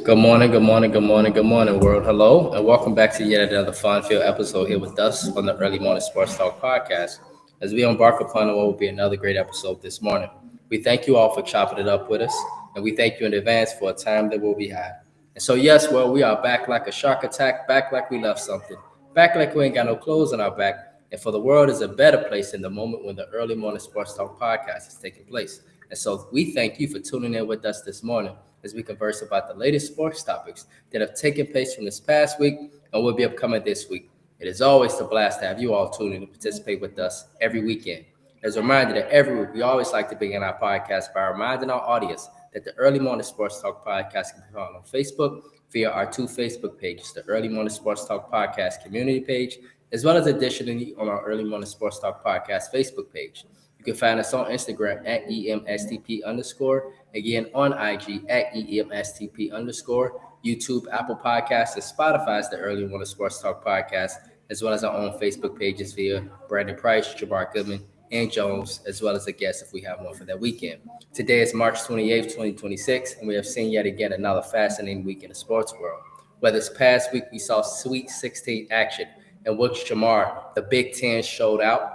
Good morning, good morning, good morning, good morning, world. Hello, and welcome back to yet another fun-filled episode here with us on the Early Morning Sports Talk podcast. As we embark upon what will be another great episode this morning, we thank you all for chopping it up with us, and we thank you in advance for a time that will be had. And so, yes, well, we are back like a shark attack, back like we left something, back like we ain't got no clothes on our back, and for the world is a better place in the moment when the Early Morning Sports Talk podcast is taking place. And so, we thank you for tuning in with us this morning as we converse about the latest sports topics that have taken place from this past week and will be upcoming this week. It is always a blast to have you all tune in and participate with us every weekend. As a reminder that every week we always like to begin our podcast by reminding our audience that the Early Morning Sports Talk podcast can be found on Facebook via our two Facebook pages, the Early Morning Sports Talk podcast community page, as well as additionally on our Early Morning Sports Talk podcast Facebook page. You can find us on Instagram at EMSTP underscore. Again, on IG at EMSTP underscore. YouTube, Apple Podcasts, and Spotify is the Early Morning Sports Talk podcast, as well as our own Facebook pages via Brandon Price, Jamar Goodman, and Jones, as well as a guest if we have one for that weekend. Today is March 28th, 2026, and we have seen yet again another fascinating week in the sports world. Where this past week we saw Sweet 16 action, in which Jamar, the Big Ten, showed out.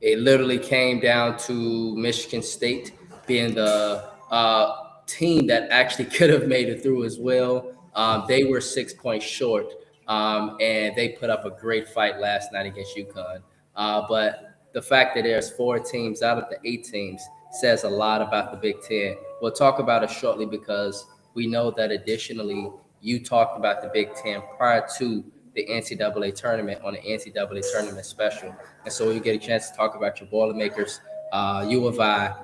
It literally came down to Michigan State being the team that actually could have made it through as well. They were 6 points short, and they put up a great fight last night against UConn. But the fact that there's four teams out of the eight teams says a lot about the Big Ten. We'll talk about it shortly because we know that additionally you talked about the Big Ten prior to the NCAA tournament on the NCAA tournament special. And so you get a chance to talk about your Boilermakers, U of I,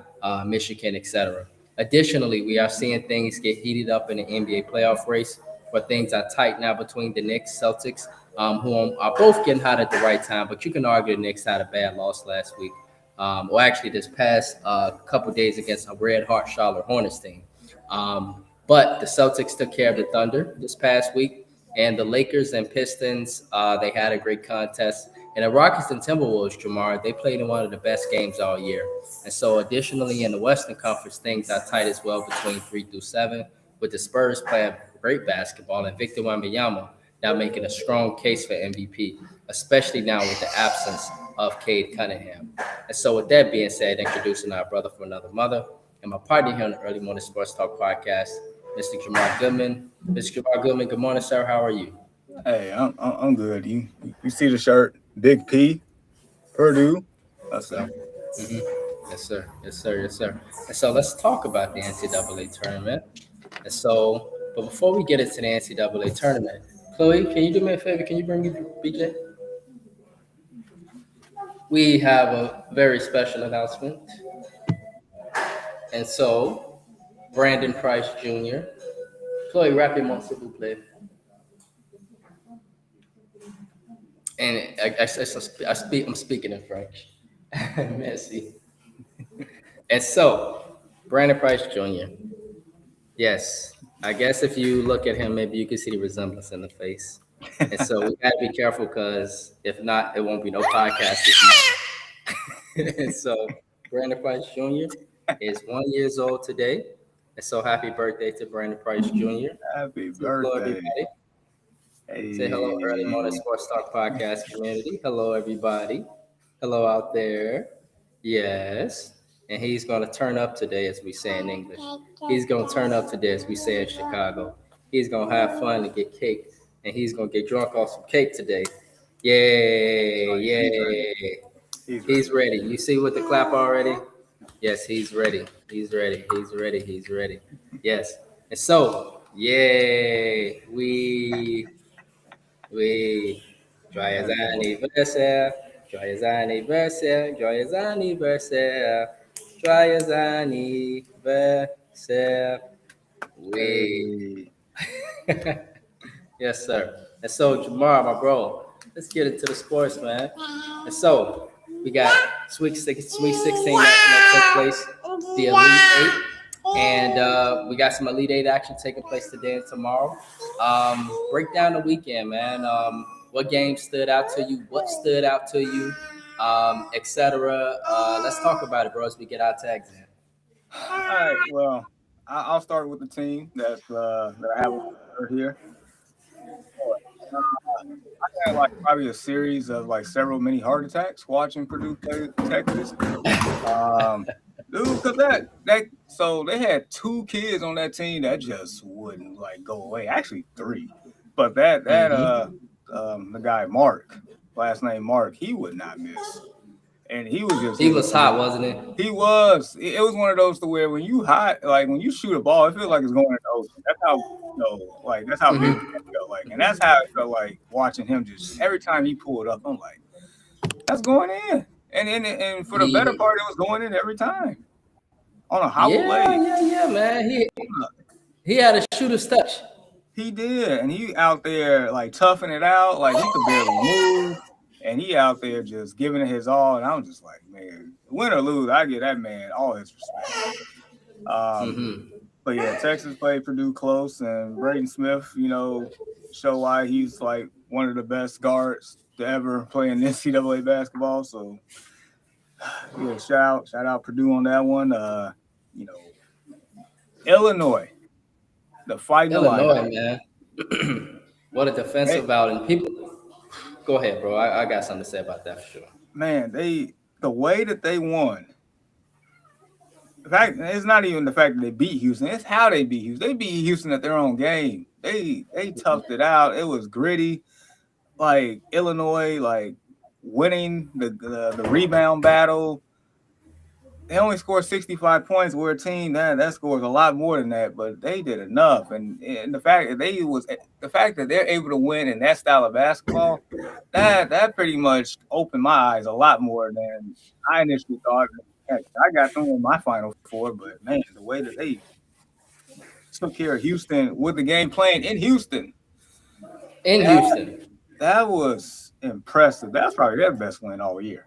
Michigan, etc. Additionally, we are seeing things get heated up in the NBA playoff race where things are tight now between the Knicks, Celtics, who are both getting hot at the right time, but you can argue the Knicks had a bad loss last week. Or actually this past couple days against a red hot Charlotte Hornets team. But the Celtics took care of the Thunder this past week. And the Lakers and Pistons, they had a great contest. And the Rockets and Timberwolves, Jamar, they played in one of the best games all year. And so additionally, in the Western Conference, things are tight as well between 3 through 7, with the Spurs playing great basketball and Victor Wembanyama now making a strong case for MVP, especially now with the absence of Cade Cunningham. And so with that being said, introducing our brother from another mother and my partner here on the Early Morning Sports Talk podcast, Mr. Jamar Goodman. Mr. Jamar Goodman, good morning, sir. How are you? Hey, I'm good. You see the shirt, Big P, Purdue. That's it. Mm-hmm. Yes, sir. Yes, sir. Yes, sir. And so let's talk about the NCAA tournament. And so, but before we get into the NCAA tournament, Chloe, can you do me a favor? Can you bring me BJ? We have a very special announcement. And so, Brandon Price Jr. Chloe, rapidement, s'il vous plaît. And I'm speaking in French. Merci. And so, Brandon Price Jr. Yes, I guess if you look at him, maybe you can see the resemblance in the face. And so we got to be careful because if not, it won't be no podcast this morning. And so, Brandon Price Jr. is 1 year old today. And so, happy birthday to Brandon Price Jr. Happy Hello, birthday. everybody. Hey. Say hello, Early Morning Sports Talk podcast community. Hello, everybody. Hello out there. Yes. And he's going to turn up today, as we say in English. He's going to turn up today, as we say in Chicago. He's going to have fun and get cake. And he's going to get drunk off some cake today. Yay. Yay. He's ready. You see with the clap already? Yes, he's ready. He's ready. He's ready. He's ready. Yes. And so, yay. Oui, joyeux anniversaire, joyeux anniversaire, joyeux anniversaire, joyeux anniversaire. Oui. Hey. Yes, sir. And so, Jamar, my bro, let's get into the sports, man. And so, we got Sweet 16 action that took place, the Elite Eight. And we got some Elite Eight action taking place today and tomorrow. Break down the weekend, man. What games stood out to you? What stood out to you? Etc. Let's talk about it, bro, as we get our tags in. All right. Well, I'll start with the team that I have here. I had like probably a series of like several mini heart attacks watching Purdue play Texas. Um, dude, cause so they had two kids on that team that just wouldn't like go away. Actually, three, but Hmm. the guy Mark, last name Mark, he would not miss, and he was just He hitting was hot, some. wasn't he? He was. It was one of those to where when you hot, like when you shoot a ball, it feels like it's going in the ocean. That's how like that's how big Hmm. that felt like, and that's how it felt like watching him. Just every time he pulled up, I'm like, that's going in, and for the better He, part, it was going in every time on a hobble yeah, leg. yeah, yeah, man. He had a shooter's touch. He did, and he out there like toughing it out, like he could barely move, and he out there just giving it his all. And I'm just like, man, win or lose, I give that man all his respect. Um, Hmm. but yeah, Texas played Purdue close, and Braden Smith, show why he's like one of the best guards to ever play in NCAA basketball. So yeah, shout out Purdue on that one. You know, Illinois, the Fighting Illini. Illinois, man. What a They, defensive out. And people, go ahead, bro. I got something to say about that for sure. man, the way that they won. In fact, it's not even the fact that they beat Houston. It's how they beat Houston. They beat Houston at their own game. They toughed it out. It was gritty. Like Illinois, like winning the rebound battle. They only scored 65 points. We're a team that scores a lot more than that, but they did enough. And the fact that they're able to win in that style of basketball, that pretty much opened my eyes a lot more than I initially thought. Heck, I got them in my Final Four, but man, the way that they took care of Houston with the game playing in Houston, In that Houston, that was impressive. That's probably their best win all year.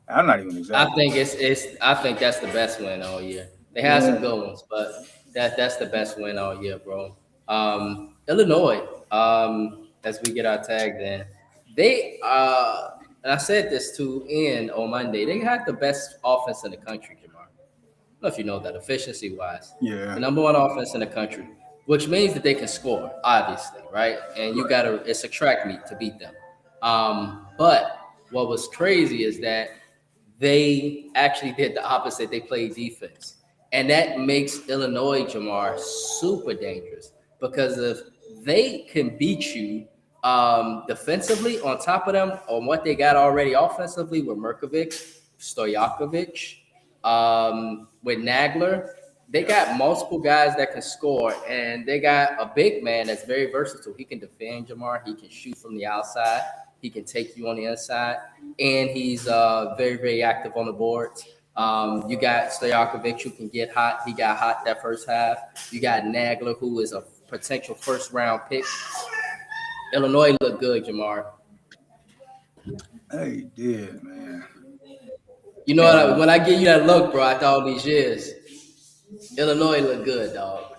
I'm not even I exaggerating. think I think that's the best win all year. They had some Yeah, good ones, but that's the best win all year, bro. Illinois, as we get our tag then, they and I said this to Ian on Monday, they had the best offense in the country, Jamar. I don't know if you know that, efficiency wise. The yeah, number one offense in the country, which means that they can score, obviously, right? And you right. gotta it's a track meet to beat them. But what was crazy is that they actually did the opposite. They played defense. And that makes Illinois, Jamar, super dangerous because if they can beat you defensively on top of them on what they got already offensively with Merkovic, Stojakovic, with Nagler, they got multiple guys that can score, and they got a big man that's very versatile. He can defend, Jamar. He can shoot from the outside. He can take you on the inside, and he's very, very active on the boards. You got Stojakovic who can get hot. He got hot that first half. You got Nagler, who is a potential first round pick. Illinois looked good, Jamar. They did, man. You know what? And When I give you that look, bro, after all these years, Illinois look good, dog.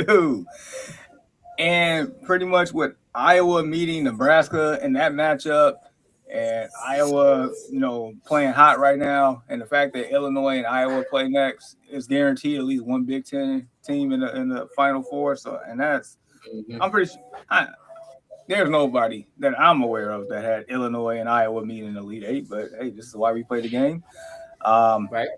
dude, and pretty much with Iowa meeting Nebraska in that matchup, and Iowa, playing hot right now, and the fact that Illinois and Iowa play next is guaranteed at least one Big Ten team in the Final Four. So, and I'm Hmm. pretty sure there's nobody that I'm aware of that had Illinois and Iowa meet in the Elite Eight. But hey, this is why we play the game. Um, Right?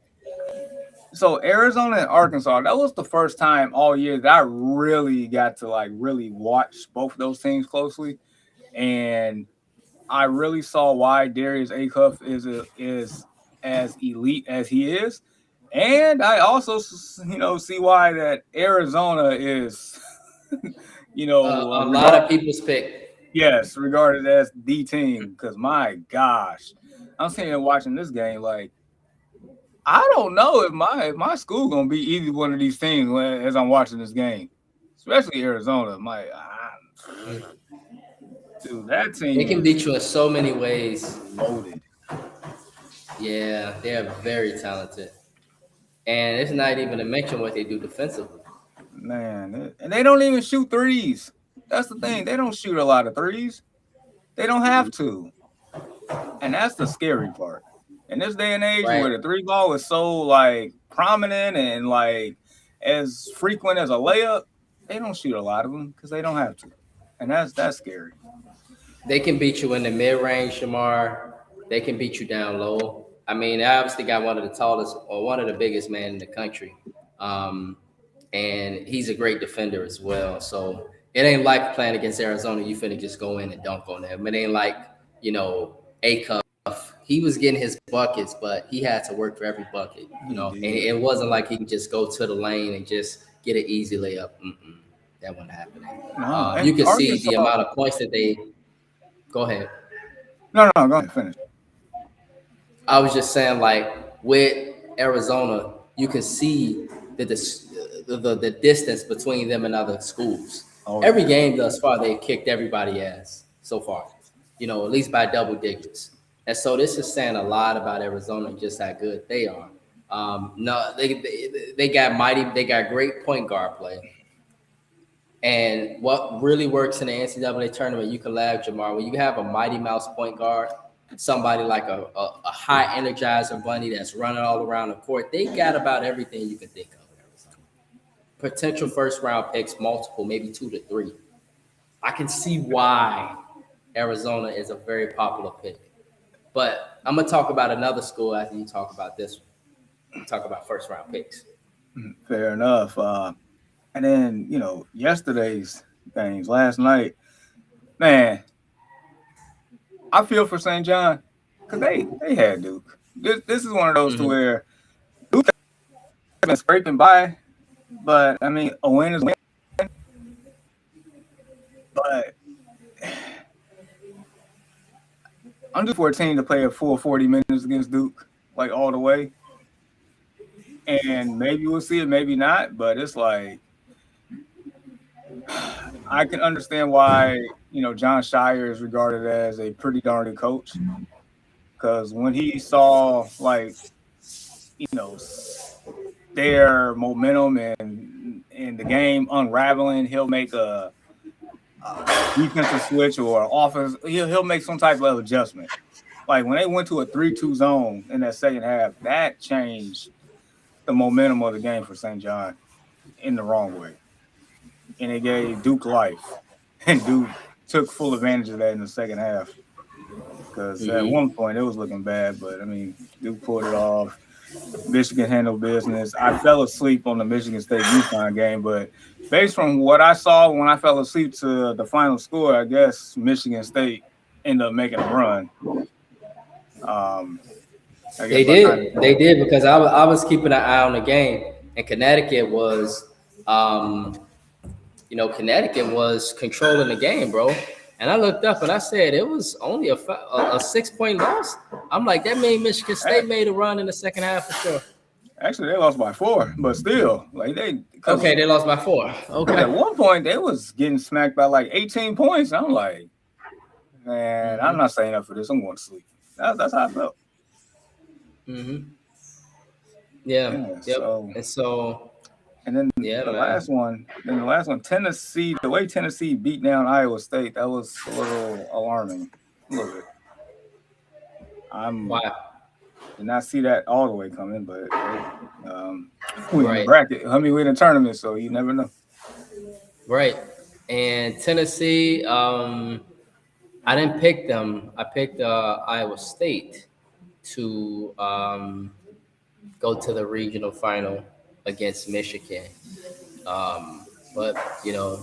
so Arizona and Arkansas, that was the first time all year that I really got to like really watch both of those teams closely, and I really saw why Darius Acuff is as elite as he is, and I also see why that Arizona is A lot regard of people's pick. yes regarded as the team because my gosh, I'm sitting here watching this game like. I don't know if my school gonna be either one of these teams as I'm watching this game, especially Arizona. Dude, that They team can is beat you in so many ways. loaded. Yeah, they are very talented. And it's not even to mention what they do defensively. Man, and they don't even shoot threes. That's the thing. They don't shoot a lot of threes. They don't have to. And that's the scary part. In this day and age Right. where the three ball is so like prominent and like as frequent as a layup, they don't shoot a lot of them because they don't have to, and that's scary. They can beat you in the mid range, Shamar. They can beat you down low. I mean, they obviously got one of the tallest or one of the biggest men in the country. Um, and he's a great defender as well. So it ain't like playing against Arizona. You finna just go in and dunk on them. It ain't like, A Cuff. He was getting his buckets, but he had to work for every bucket, And it wasn't like he could just go to the lane and just get an easy layup. That wasn't happening. No, You can see Arkansas, the amount of points that they. Go ahead. No, go ahead, finish. I was just saying, like with Arizona, you can see the distance between them and other schools. Every game thus far, they've kicked everybody ass so far. At least by double digits. And so this is saying a lot about Arizona and just how good they are. No, they got great point guard play. And what really works in the NCAA tournament, you can laugh, Jamar, when you have a Mighty Mouse point guard, somebody like a high energizer bunny that's running all around the court, they got about everything you can think of in Arizona. Potential first round picks, multiple, maybe 2 to 3. I can see why Arizona is a very popular pick. But I'm going to talk about another school after you talk about this one. Talk about first round picks. Fair enough. And then, yesterday's games, last night, man, I feel for St. John because they had Duke. This is one of those to where Duke has been scraping by, but I mean, a win is a win. But I'm just 14 to play a full 40 minutes against Duke, like all the way. And maybe we'll see it, maybe not, but it's like, I can understand why, John Shire is regarded as a pretty darn good coach. Because when he saw, like, their momentum and the game unraveling, he'll make a defensive switch or offense. He'll make some type of adjustment. Like when they went to a 3-2 zone in that second half, that changed the momentum of the game for St. John in the wrong way. And it gave Duke life. And Duke took full advantage of that in the second half. Because at one point it was looking bad, but I mean, Duke pulled it off. Michigan handled business. I fell asleep on the Michigan State UConn game, but based on what I saw when I fell asleep to the final score, I guess Michigan State ended up making a run. They did because I was keeping an eye on the game, and Connecticut was, Connecticut was controlling the game, bro. And I looked up and I said it was only a 6-point loss. I'm like, that means Michigan State made a run in the second half for sure. Actually, they lost by 4, but still, like they lost by 4. Okay. At one point, they was getting smacked by like 18 points. I'm like, man, I'm not saying up for this. I'm going to sleep. That's how I felt. Yeah. And then the last one, Tennessee. The way Tennessee beat down Iowa State, that was a little alarming. A little bit. Wow. Did not see that all the way coming, but we in the bracket. I mean, we're in the tournament, so you never know. Right. And Tennessee, I didn't pick them. I picked Iowa State to go to the regional final against Michigan. But,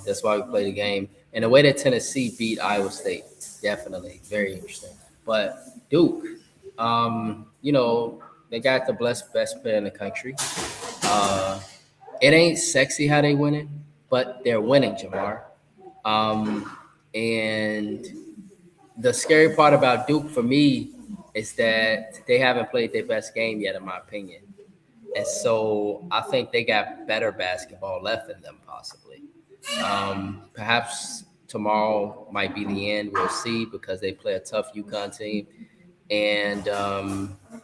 that's why we play the game. And the way that Tennessee beat Iowa State, definitely very interesting. But Duke, they got the best player in the country. It ain't sexy how they winning, but they're winning, Jamar. And the scary part about Duke for me is that they haven't played their best game yet, in my opinion. And so I think they got better basketball left in them, possibly. Perhaps tomorrow might be the end. We'll see, because they play a tough UConn team. And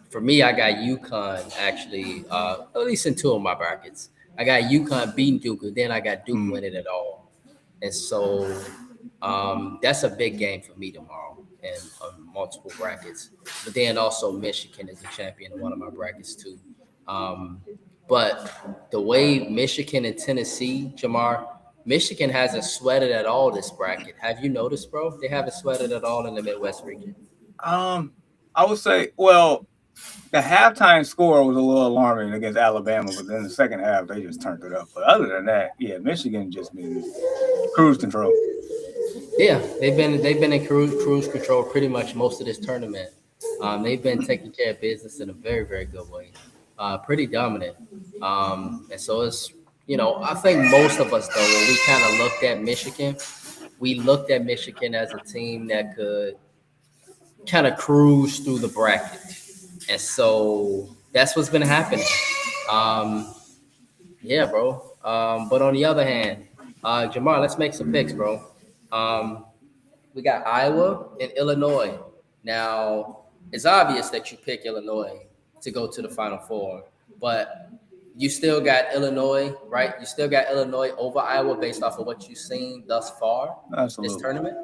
for me, I got UConn actually, at least in 2 of my brackets. I got UConn beating Duke, and then I got Duke winning it all. And so that's a big game for me tomorrow and on multiple brackets. But then also Michigan is a champion in one of my brackets too. But the way Michigan and Tennessee, Jamar, Michigan hasn't sweated at all this bracket. Have you noticed, bro? They haven't sweated at all in the Midwest region. I would say, well, the halftime score was a little alarming against Alabama, but then the second half they just turned it up. But other than that, yeah, Michigan just been cruise control. Yeah, they've been in cruise control pretty much most of this tournament. They've been taking care of business in a very, very good way. Pretty dominant. And so it's, I think most of us, though, when we kind of looked at Michigan, we looked at Michigan as a team that could kind of cruise through the bracket. And so that's what's been happening. Yeah, bro. But on the other hand, Jamar, let's make some picks, bro. We got Iowa and Illinois. Now, it's obvious that you pick Illinois to go to the Final Four, but you still got Illinois, right? You still got Illinois over Iowa based off of what you've seen thus far Absolutely. this tournament.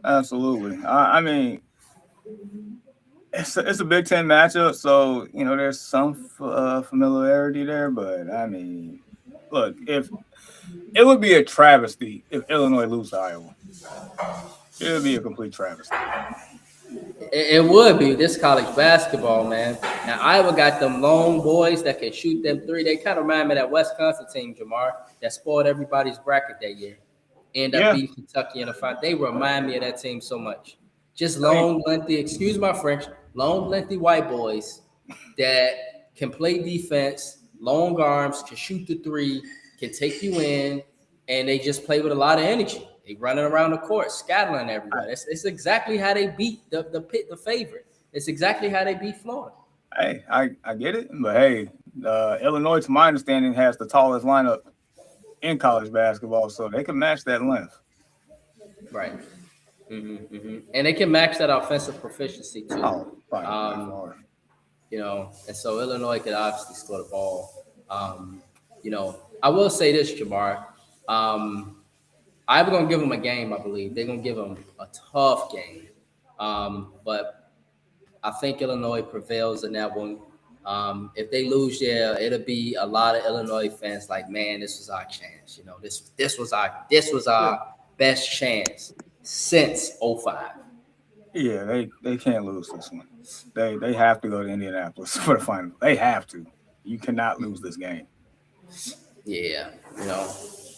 Absolutely. I mean, it's a Big Ten matchup, so there's some familiarity there. But I mean, look, if it would be a travesty if Illinois lose to Iowa, it would be a complete travesty. It would be this college basketball, man. Now Iowa got them long boys that can shoot them three. They kind of remind me of that Wisconsin team, Jamar, that spoiled everybody's bracket that year. End up beating Kentucky in the final. They remind me of that team so much. Just long, lengthy, excuse my French, long, lengthy white boys that can play defense, long arms, can shoot the three, can take you in, and they just play with a lot of energy. They running around the court, scattering everybody. It's exactly how they beat the favorite. It's exactly how they beat Florida. Hey, I get it, but hey, Illinois, to my understanding, has the tallest lineup in college basketball, so they can match that length. Right. And they can match that offensive proficiency too. Oh, fine. And so Illinois could obviously score the ball. I will say this, Jamar. I'm going to give them a game, I believe. They're going to give them a tough game. But I think Illinois prevails in that one. If they lose, it'll be a lot of Illinois fans like, man, this was our chance. This was our best chance since 05. Yeah, they can't lose this one. They have to go to Indianapolis for the final. They have to. You cannot lose this game. Yeah,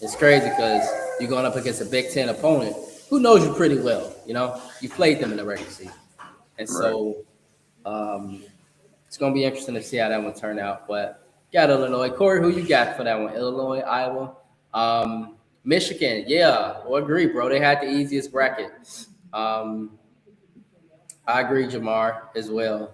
it's crazy because you're going up against a Big Ten opponent who knows you pretty well. You played them in the regular season, and so it's going to be interesting to see how that one turned out. But got Illinois. Corey, who you got for that one? Illinois, Iowa, Michigan. Yeah, I agree, bro. They had the easiest bracket. I agree, Jamar, as well.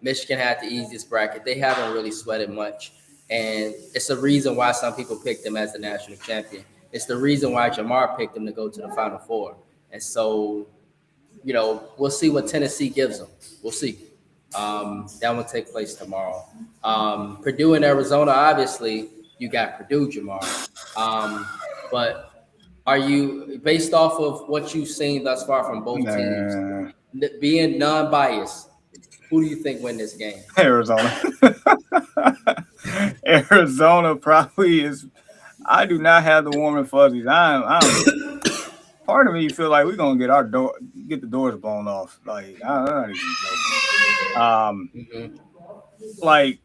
Michigan had the easiest bracket. They haven't really sweated much. And it's the reason why some people picked them as the national champion. It's the reason why Jamar picked them to go to the Final Four. And so, we'll see what Tennessee gives them. We'll see. That will take place tomorrow. Purdue and Arizona, obviously, you got Purdue, Jamar. But are you, based off of what you've seen thus far from both teams, being non-biased, who do you think win this game? Arizona. Arizona probably is. I do not have the warm and fuzzies. I'm part of me feel like we're gonna get the doors blown off. Like I'm not even joking. Like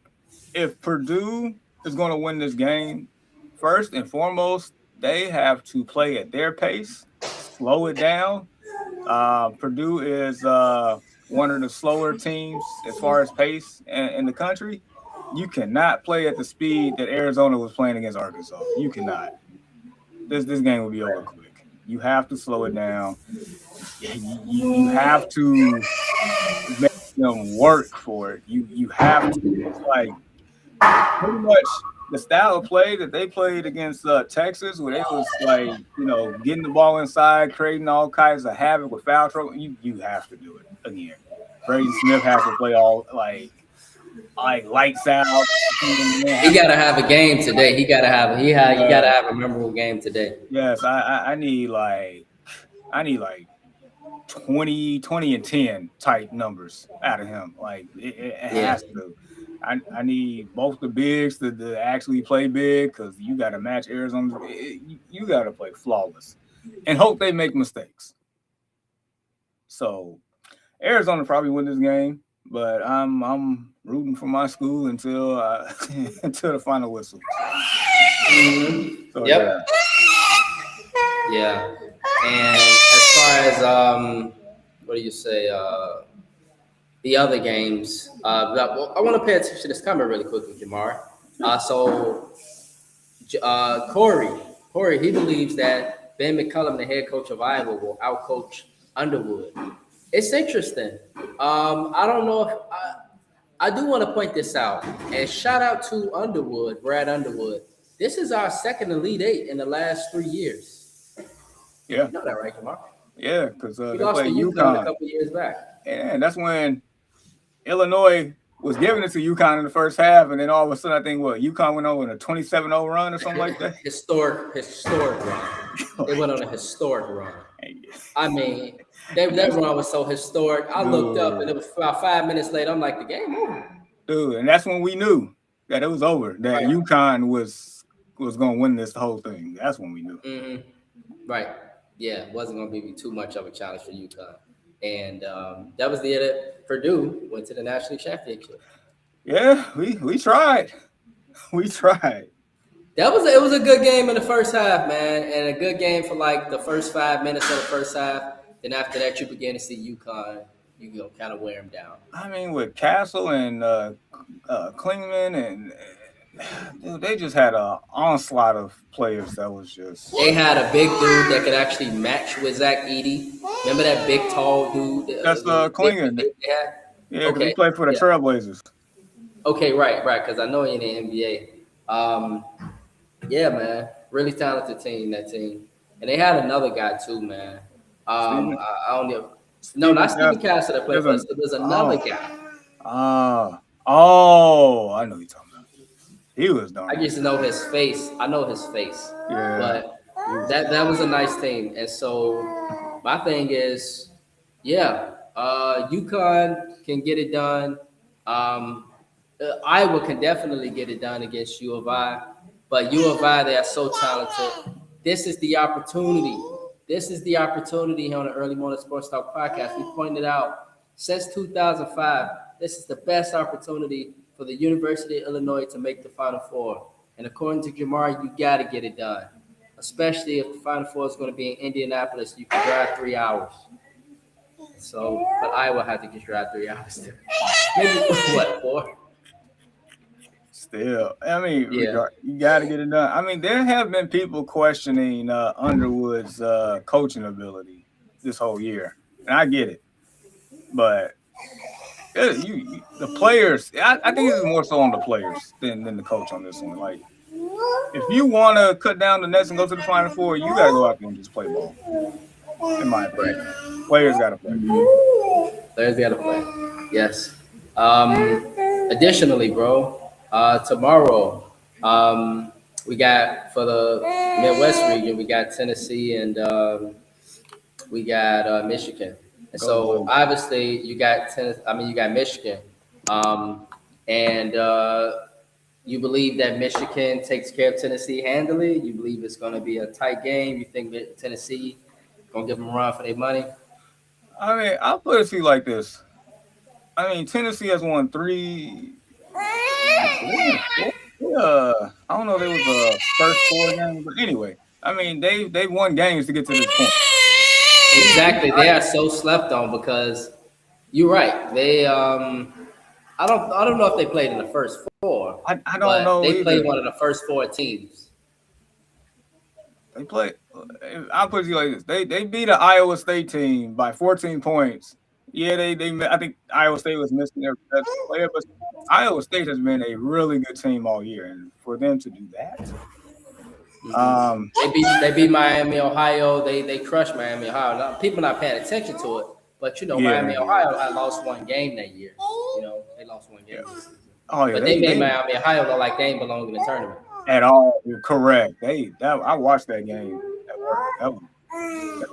if Purdue is gonna win this game, first and foremost, they have to play at their pace, slow it down. Purdue is one of the slower teams as far as pace in the country. You cannot play at the speed that Arizona was playing against Arkansas. You cannot. This game will be over quick. You have to slow it down. You have to make them work for it. You have to. It's like pretty much the style of play that they played against Texas, where they was like, getting the ball inside, creating all kinds of havoc with foul trouble. You have to do it again. Brady Smith has to play all like lights out. He got to have a game today. He got to have a memorable game today. Yes, I need like 20 and 10 type numbers out of him. Like it has to. I need both the bigs to actually play big because you got to match Arizona. You got to play flawless and hope they make mistakes. So Arizona probably win this game, but I'm rooting for my school until until the final whistle. So, Yep. Yeah. And as far as what do you say? The other games. I want to pay attention to this comment really quickly, Jamar. Corey, he believes that Ben McCullum, the head coach of Iowa, will outcoach Underwood. It's interesting. I don't know if I do want to point this out and shout out to Underwood, Brad Underwood. This is our second Elite Eight in the last 3 years. Yeah, you know that, right, Jamar? Yeah, because We they lost played to UConn a couple years back. And that's when Illinois was giving it to UConn in the first half, and then all of a sudden, I think UConn went over in a 27-0 run or something like that. Historic run. They went on a historic run. I mean, that run was so historic. I looked up, and it was about 5 minutes later. I'm like, the game over. Dude, and that's when we knew that it was over. That UConn was going to win this whole thing. That's when we knew. Mm-hmm. Right. Yeah, it wasn't going to be too much of a challenge for UConn. And that was the year that Purdue went to the national championship. Yeah, we tried. We tried. It was a good game in the first half, man, and a good game for like the first 5 minutes of the first half. Then after that, you began to see UConn, kind of wear them down. I mean, with Castle and Klingman and dude, they just had an onslaught of players that was just. They had a big dude that could actually match with Zach Edey. Remember that big, tall dude? That's Klingman. Yeah, okay. He played for the Trailblazers. Okay, right, because I know in the NBA. Yeah, man, really talented team, that team. And they had another guy too, man. I don't know. No, not Stephen Castle that played for us. There's another guy. I know you're talking about. He was done. I just know his face. I know his face. Yeah. But that was a nice team. And so my thing is, UConn can get it done. Iowa can definitely get it done against U of I. But U of I, they are so talented. This is the opportunity. This is the opportunity here on the Early Morning Sports Talk podcast. We pointed out since 2005, this is the best opportunity for the University of Illinois to make the Final Four. And according to Jamar, you got to get it done, especially if the Final Four is going to be in Indianapolis. You can drive 3 hours. So, but Iowa had to just drive 3 hours too. Maybe what, 4? Still, I mean, you got to get it done. I mean, there have been people questioning Underwood's coaching ability this whole year, and I get it. But the players, I think it's more so on the players than the coach on this one. Like, if you want to cut down the nets and go to the Final Four, you got to go out there and just play ball. In my opinion, players got to play. Players got to play. Yes. Additionally, bro. Tomorrow, we got for the Midwest region, we got Tennessee and we got Michigan. And so obviously you got you got Michigan, and you believe that Michigan takes care of Tennessee handily. You believe it's going to be a tight game. You think that Tennessee going to give them a run for their money? I mean, I'll put it to you like this. I mean, Tennessee has won 3. I don't know if it was the first 4 games, but anyway, I mean they won games to get to this point. Exactly, they are so slept on because you're right. They I don't know if they played in the first 4. I don't know. They played one of the first 4 teams. They played. I'll put it to you like this: they beat an Iowa State team by 14 points. Yeah, they I think Iowa State was missing their best player, but Iowa State has been a really good team all year, and for them to do that, they beat Miami, Ohio. They crushed Miami, Ohio. Now, people not paying attention to it, but Miami, Ohio had lost 1 game that year. They lost 1 game. Oh yeah, but they made Miami, Ohio look like they ain't belong in the tournament at all. Correct. I watched that game. That was a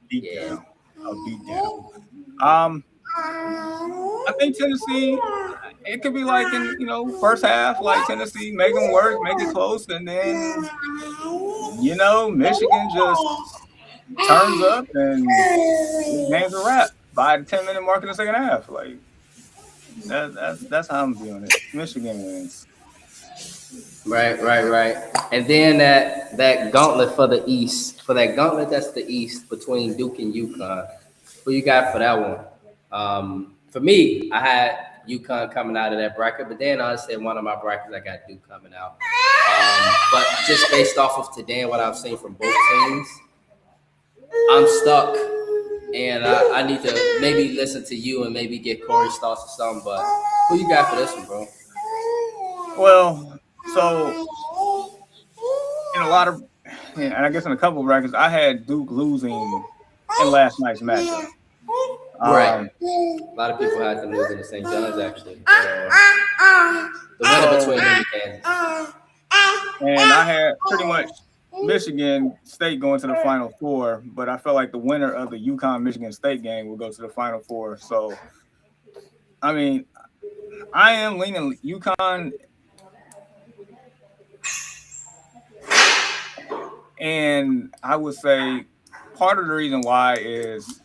beat down. A beat down. I think Tennessee, it could be like in first half, like Tennessee make them work, make it close, and then Michigan just turns up and this game's a wrap by the 10-minute mark in the second half. Like that's how I'm viewing it. Michigan wins. Right. And then that gauntlet for the East, that's the East between Duke and UConn. Who you got for that one? For me, I had UConn coming out of that bracket, but then honestly, in one of my brackets, I got Duke coming out. But just based off of today and what I've seen from both teams, I'm stuck, and I need to maybe listen to you and maybe get Corey's thoughts or something. But who you got for this one, bro? Well, so in a lot of, and I guess in a couple of brackets, I had Duke losing in last night's matchup. Right. A lot of people had them losing to St. John's, actually. The winner between them and Kansas. And I had pretty much Michigan State going to the Final Four, but I felt like the winner of the UConn-Michigan State game will go to the Final Four. So, I mean, I am leaning UConn. And I would say part of the reason why is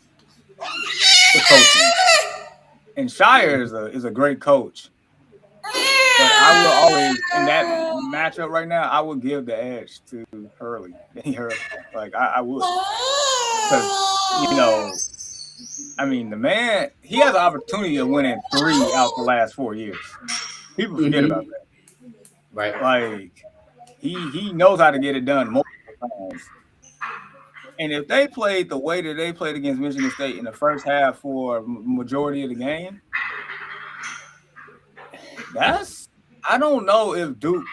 the coaching. And Shire is a great coach. But I will always, in that matchup right now, I would give the edge to Hurley. Like, I would. Because, I mean, the man, he has an opportunity of winning 3 out the last 4 years. People forget about that. Right. Like, he knows how to get it done multiple times. And if they played the way that they played against Michigan State in the first half for majority of the game, I don't know if Duke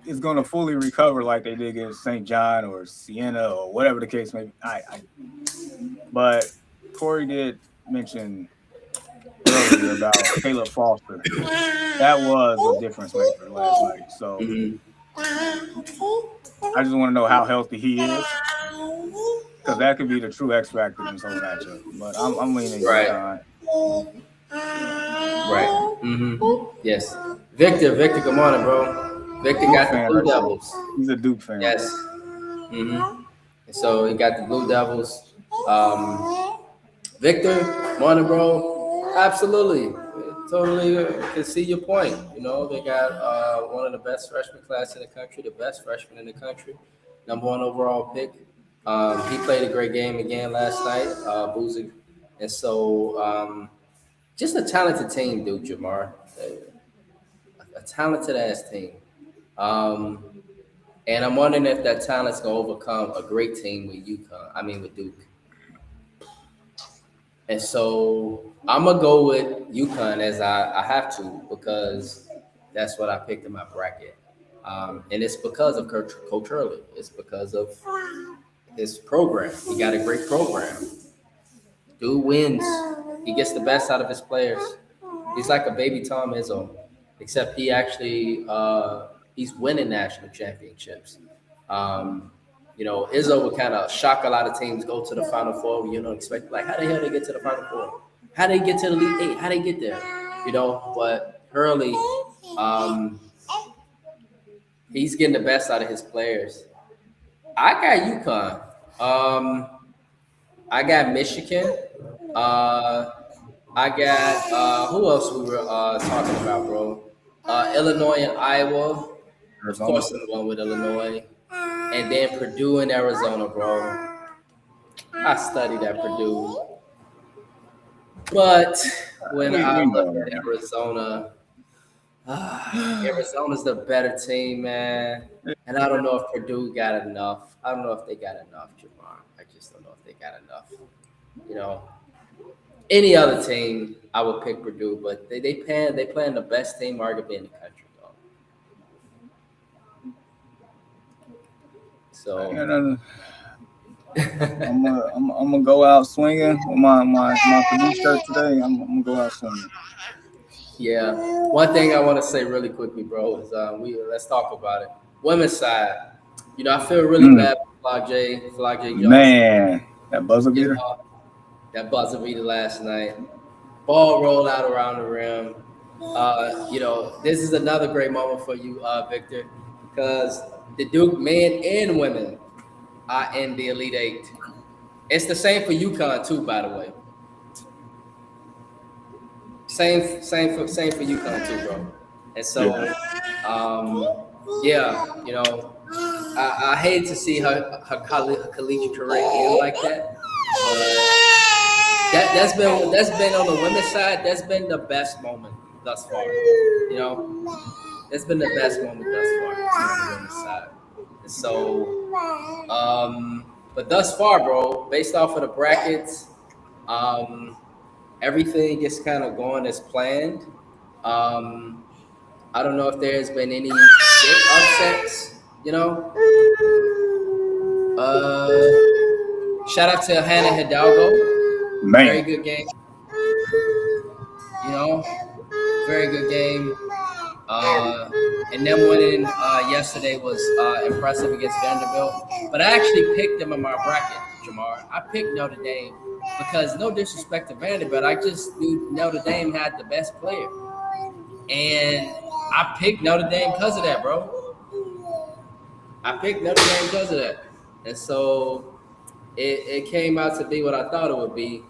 is going to fully recover like they did against St. John or Siena or whatever the case may be. But Corey did mention earlier about Caleb Foster. That was a difference maker last night. So I just want to know how healthy he is, because that could be the true X factor in this whole matchup. But I'm leaning right. Right. Yes. Victor, good morning, bro. Victor got the Blue Devils. He's a Duke fan. Yes. And so he got the Blue Devils. Victor, morning, bro. Absolutely. Totally can see your point. They got one of the best freshman class in the country, the best freshman in the country, #1 overall pick. He played a great game again last night, Boozy. And so just a talented team, Duke, Jamar. A talented ass team. And I'm wondering if that talent's gonna overcome a great team with with Duke. And so I'm gonna go with UConn as I have to, because that's what I picked in my bracket. And it's because of Coach Hurley. It's because of his program. He got a great program. Dude wins. He gets the best out of his players. He's like a baby Tom Izzo, except he actually he's winning national championships. Izzo would kind of shock a lot of teams, go to the Final Four. You don't expect, like, how the hell they get to the Final Four? How they get to the Elite Eight? How they get there? But Hurley, he's getting the best out of his players. I got UConn. I got Michigan. I got who else we were talking about, bro? Illinois and Iowa. Of course, the one with Illinois. And then Purdue and Arizona, bro. I studied at Purdue. But when I look at Arizona, Arizona's the better team, man. And I don't know if Purdue got enough. I don't know if they got enough, Jamar. I just don't know if they got enough. Any other team, I would pick Purdue, but they playing the best team arguably in the country, though. So I'm gonna go out swinging with my Purdue shirt today. I'm gonna go out swinging. Yeah. One thing I want to say really quickly, bro, is let's talk about it. Women's side, I feel really bad for Flagg Johnson. Man, that buzzer beater. That buzzer beater last night. Ball rolled out around the rim. This is another great moment for you, Victor, because the Duke men and women are in the Elite Eight. It's the same for UConn too, by the way. Same for UConn too, bro. And so, I hate to see her collegiate career end like that. But that's been on the women's side. That's been the best moment thus far. That's been the best moment thus far on the women's side. And so, but thus far, bro, based off of the brackets, everything is kind of going as planned. I don't know if there's been any big upsets, Shout out to Hannah Hidalgo. Man. Very good game. Very good game. And them winning yesterday was impressive against Vanderbilt. But I actually picked them in my bracket, Jamar. I picked Notre Dame because, no disrespect to Vanderbilt, I just knew Notre Dame had the best player. And I picked Notre Dame because of that, bro. I picked Notre Dame because of that. And so it came out to be what I thought it would be.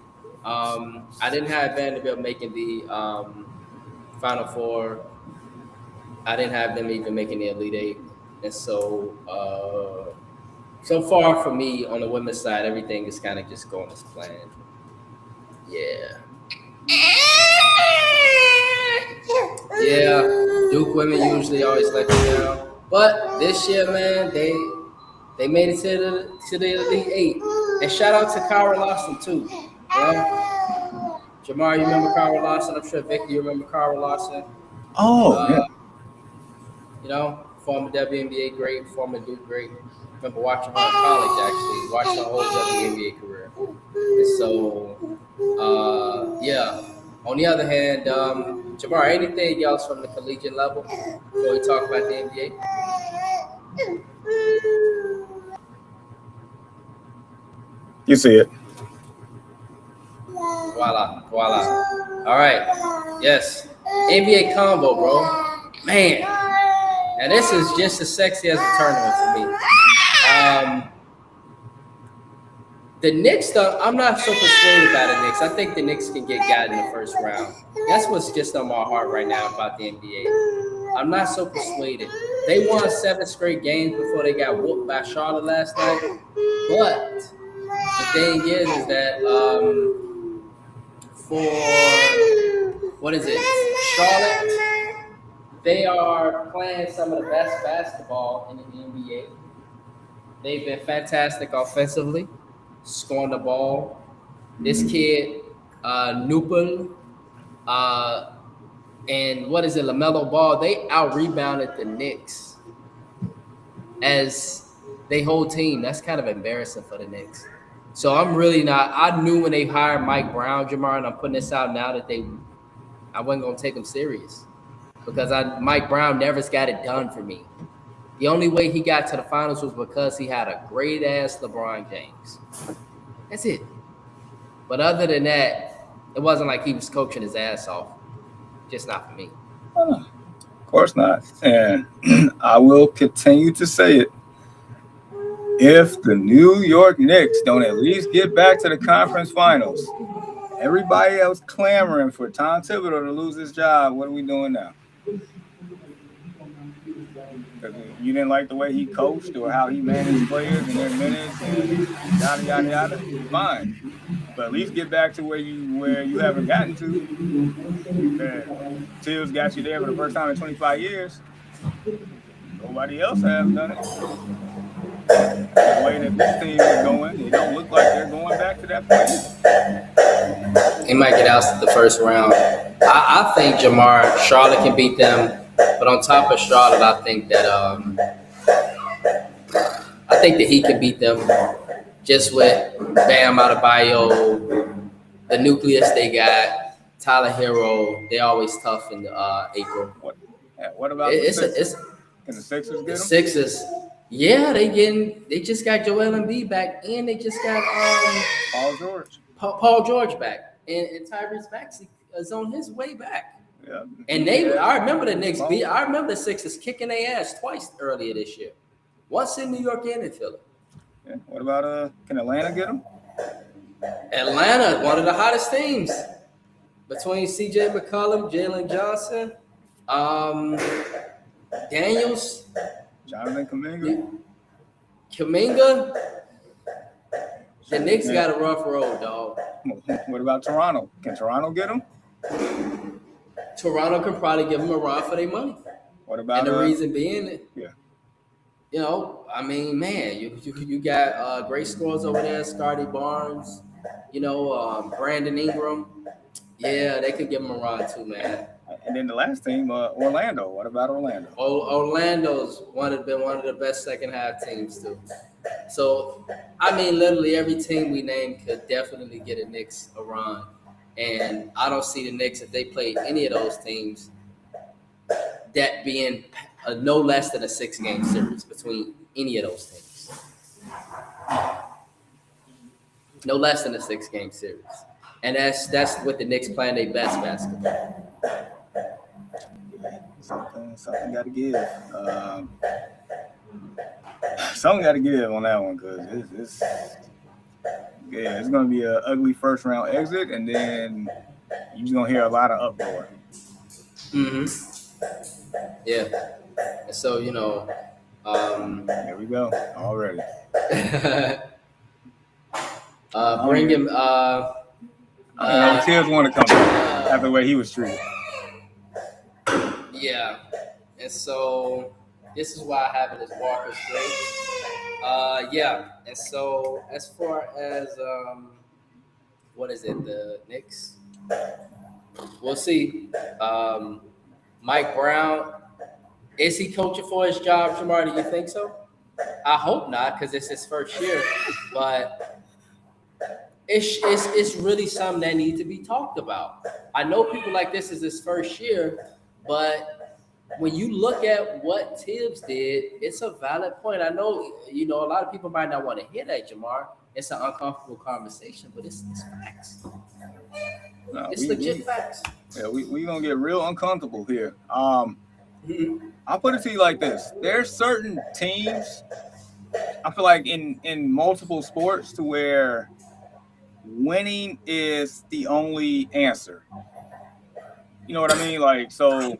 I didn't have Vanderbilt making the Final Four. I didn't have them even making the Elite Eight. And so so far for me on the women's side, everything is kind of just going as planned. Yeah. Yeah, Duke women usually always let you down. But this year, man, they made it to the Elite Eight. And shout out to Kyra Lawson too. Jamar, you remember Kyra Lawson? I'm sure Vicky, you remember Kyra Lawson. Oh, yeah. Former WNBA great, former Duke great. Remember watching her in college, actually, watching her whole WNBA career. And so, yeah. On the other hand, Jamar, anything else from the collegiate level before we talk about the NBA? You see it. Voila. All right. Yes. NBA combo, bro. Man. And this is just as sexy as a tournament to me. The Knicks, though, I'm not so persuaded by the Knicks. I think the Knicks can get got in the first round. That's what's just on my heart right now about the NBA. I'm not so persuaded. They won 7 straight games before they got whooped by Charlotte last night. But the thing is that Charlotte, they are playing some of the best basketball in the NBA. They've been fantastic offensively, scoring the ball. This kid, Nupel, and LaMelo Ball, they out-rebounded the Knicks as they whole team. That's kind of embarrassing for the Knicks. So I'm really not – I knew when they hired Mike Brown, Jamar, and I'm putting this out now that I wasn't going to take them serious because Mike Brown never got it done for me. The only way he got to the finals was because he had a great-ass LeBron James. That's it. But other than that, it wasn't like he was coaching his ass off. Just not for me. Of course not. And I will continue to say it. If the New York Knicks don't at least get back to the conference finals, everybody else clamoring for Tom Thibodeau to lose his job, what are we doing now? You didn't like the way he coached or how he managed players and their minutes and yada yada yada. Fine, but at least get back to where you haven't gotten to. Tibbs got you there for the first time in 25 years. Nobody else has done it. The way that this team is going, it don't look like they're going back to that point. They might get out the first round. I think Jamar, Charlotte can beat them. But on top of Charlotte, I think that he can beat them just with Bam Adebayo, the nucleus they got, Tyler Hero. They're always tough in April. What about the Sixers? Can the Sixers get them? The Sixers, yeah, they just got Joel Embiid back, and they just got Paul George. Paul George back, and Tyrese Maxey is on his way back. Yeah. And I remember the Knicks beat. I remember the Sixers kicking their ass twice earlier this year. Once in New York and in Philly. Yeah. What about can Atlanta get them? Atlanta, one of the hottest teams between C.J. McCollum, Jalen Johnson, Daniels, Jonathan Kuminga. Kuminga. The Knicks got a rough road, dog. What about Toronto? Can Toronto get them? Toronto can probably give them a run for their money. What about and the reason being, yeah, you know, I mean, man, you got great scores over there, Scotty Barnes, you know, Brandon Ingram. Yeah, they could give them a run too, man. And then the last team, Orlando. What about Orlando? Orlando's been one of the best second half teams too. So, I mean, literally every team we named could definitely get a Knicks a run. And I don't see the Knicks, if they play any of those teams, that being no less than a 6-game series between any of those teams. No less than a 6-game series. And that's with the Knicks playing their best basketball. Something got to give. Something got to give on that one because it's going to be an ugly first round exit, and then you're just going to hear a lot of uproar. Yeah. And so, you know, there we go already. Bring him. Tibbs want to come back after the way he was treated. Yeah, and so this is why I have it as Walker's great. Yeah, and so as far as what is it, the Knicks? We'll see. Mike Brown, is he coaching for his job, Jamar? Do you think so? I hope not, because it's his first year, but it's really something that needs to be talked about. I know people like this is his first year, but when you look at what Tibbs did, it's a valid point. I know, you know, a lot of people might not want to hear that, Jamar. It's an uncomfortable conversation, but it's facts. No, it's legit facts. Yeah, we gonna get real uncomfortable here. I'll put it to you like this: there's certain teams, I feel like in multiple sports, to where winning is the only answer. You know what I mean? Like, so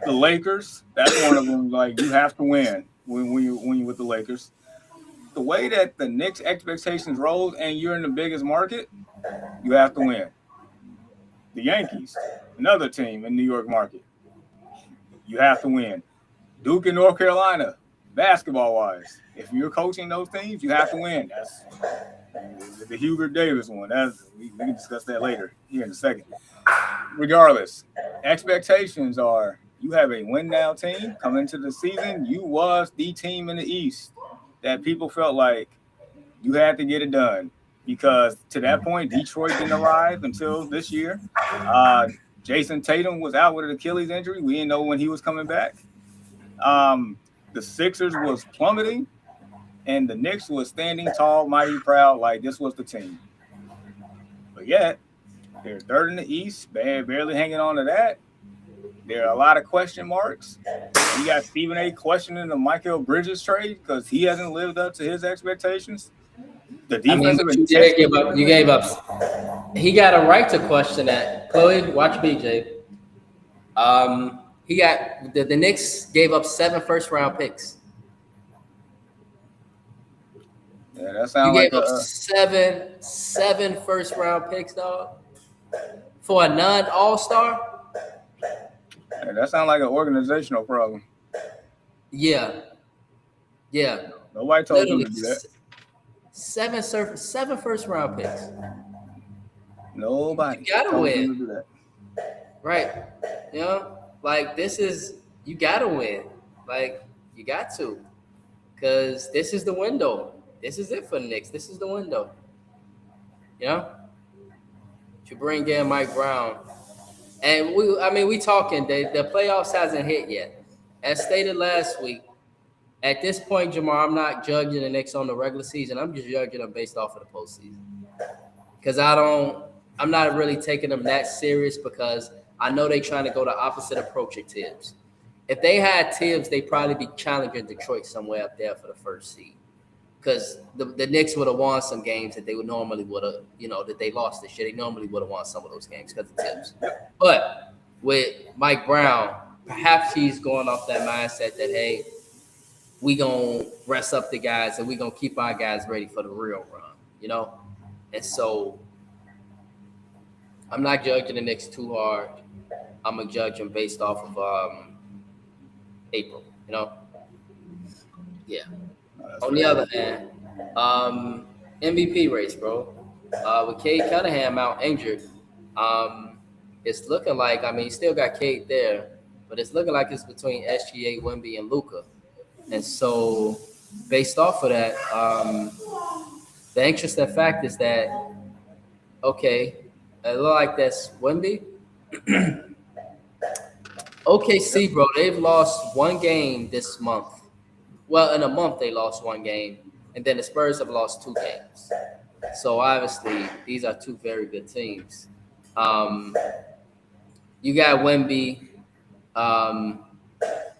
the Lakers, that's one of them. Like, you have to win when you're with the Lakers. The way that the Knicks expectations rose, and you're in the biggest market, you have to win. The Yankees, another team in New York market, you have to win. Duke in North Carolina, basketball-wise, if you're coaching those teams, you have to win. That's the Hubert Davis one. We can discuss that later here in a second. Regardless, expectations are you have a win-now team coming into the season. You was the team in the East that people felt like you had to get it done because to that point, Detroit didn't arrive until this year. Jason Tatum was out with an Achilles injury. We didn't know when he was coming back. The Sixers was plummeting, and the Knicks was standing tall, mighty proud, like this was the team. But yet, they're third in the East, barely hanging on to that. There are a lot of question marks. You got Stephen A. questioning the Michael Bridges trade because he hasn't lived up to his expectations. The defensive you gave up. He got a right to question that. Chloe, watch BJ. He got the Knicks gave up 7 first-round picks. Yeah, that sounds like up seven first-round picks, dog, for a non-all-star. Yeah, that sounds like an organizational problem. Yeah. Nobody told you to do that. 7 first-round picks. Nobody. You gotta win. To do that. Right. You know, like this is you gotta win. Like you got to, because this is the window. This is it for the Knicks. This is the window. You know, to bring in Mike Brown, and we talking. The playoffs hasn't hit yet. As stated last week, at this point, Jamar, I'm not judging the Knicks on the regular season. I'm just judging them based off of the postseason. Because I'm not really taking them that serious because I know they're trying to go the opposite approach at Tibbs. If they had Tibbs, they'd probably be challenging Detroit somewhere up there for the first seed. Because the Knicks would have won some games that they would normally would have, that they lost this year. They normally would have won some of those games because of Tibbs. But with Mike Brown, perhaps he's going off that mindset that, hey, we going to rest up the guys and we going to keep our guys ready for the real run, And so I'm not judging the Knicks too hard. I'm going to judge them based off of April, Yeah. On the other hand, MVP race, bro. With Cade Cunningham out injured, it's looking like, you still got Cade there, but it's looking like it's between SGA, Wemby, and Luka. And so, based off of that, the interesting fact is that, okay, it looks like that's Wemby. OKC, bro, they've lost one game this month. Well, in a month, they lost one game, and then the Spurs have lost 2 games. So, obviously, these are 2 very good teams. You got Wemby.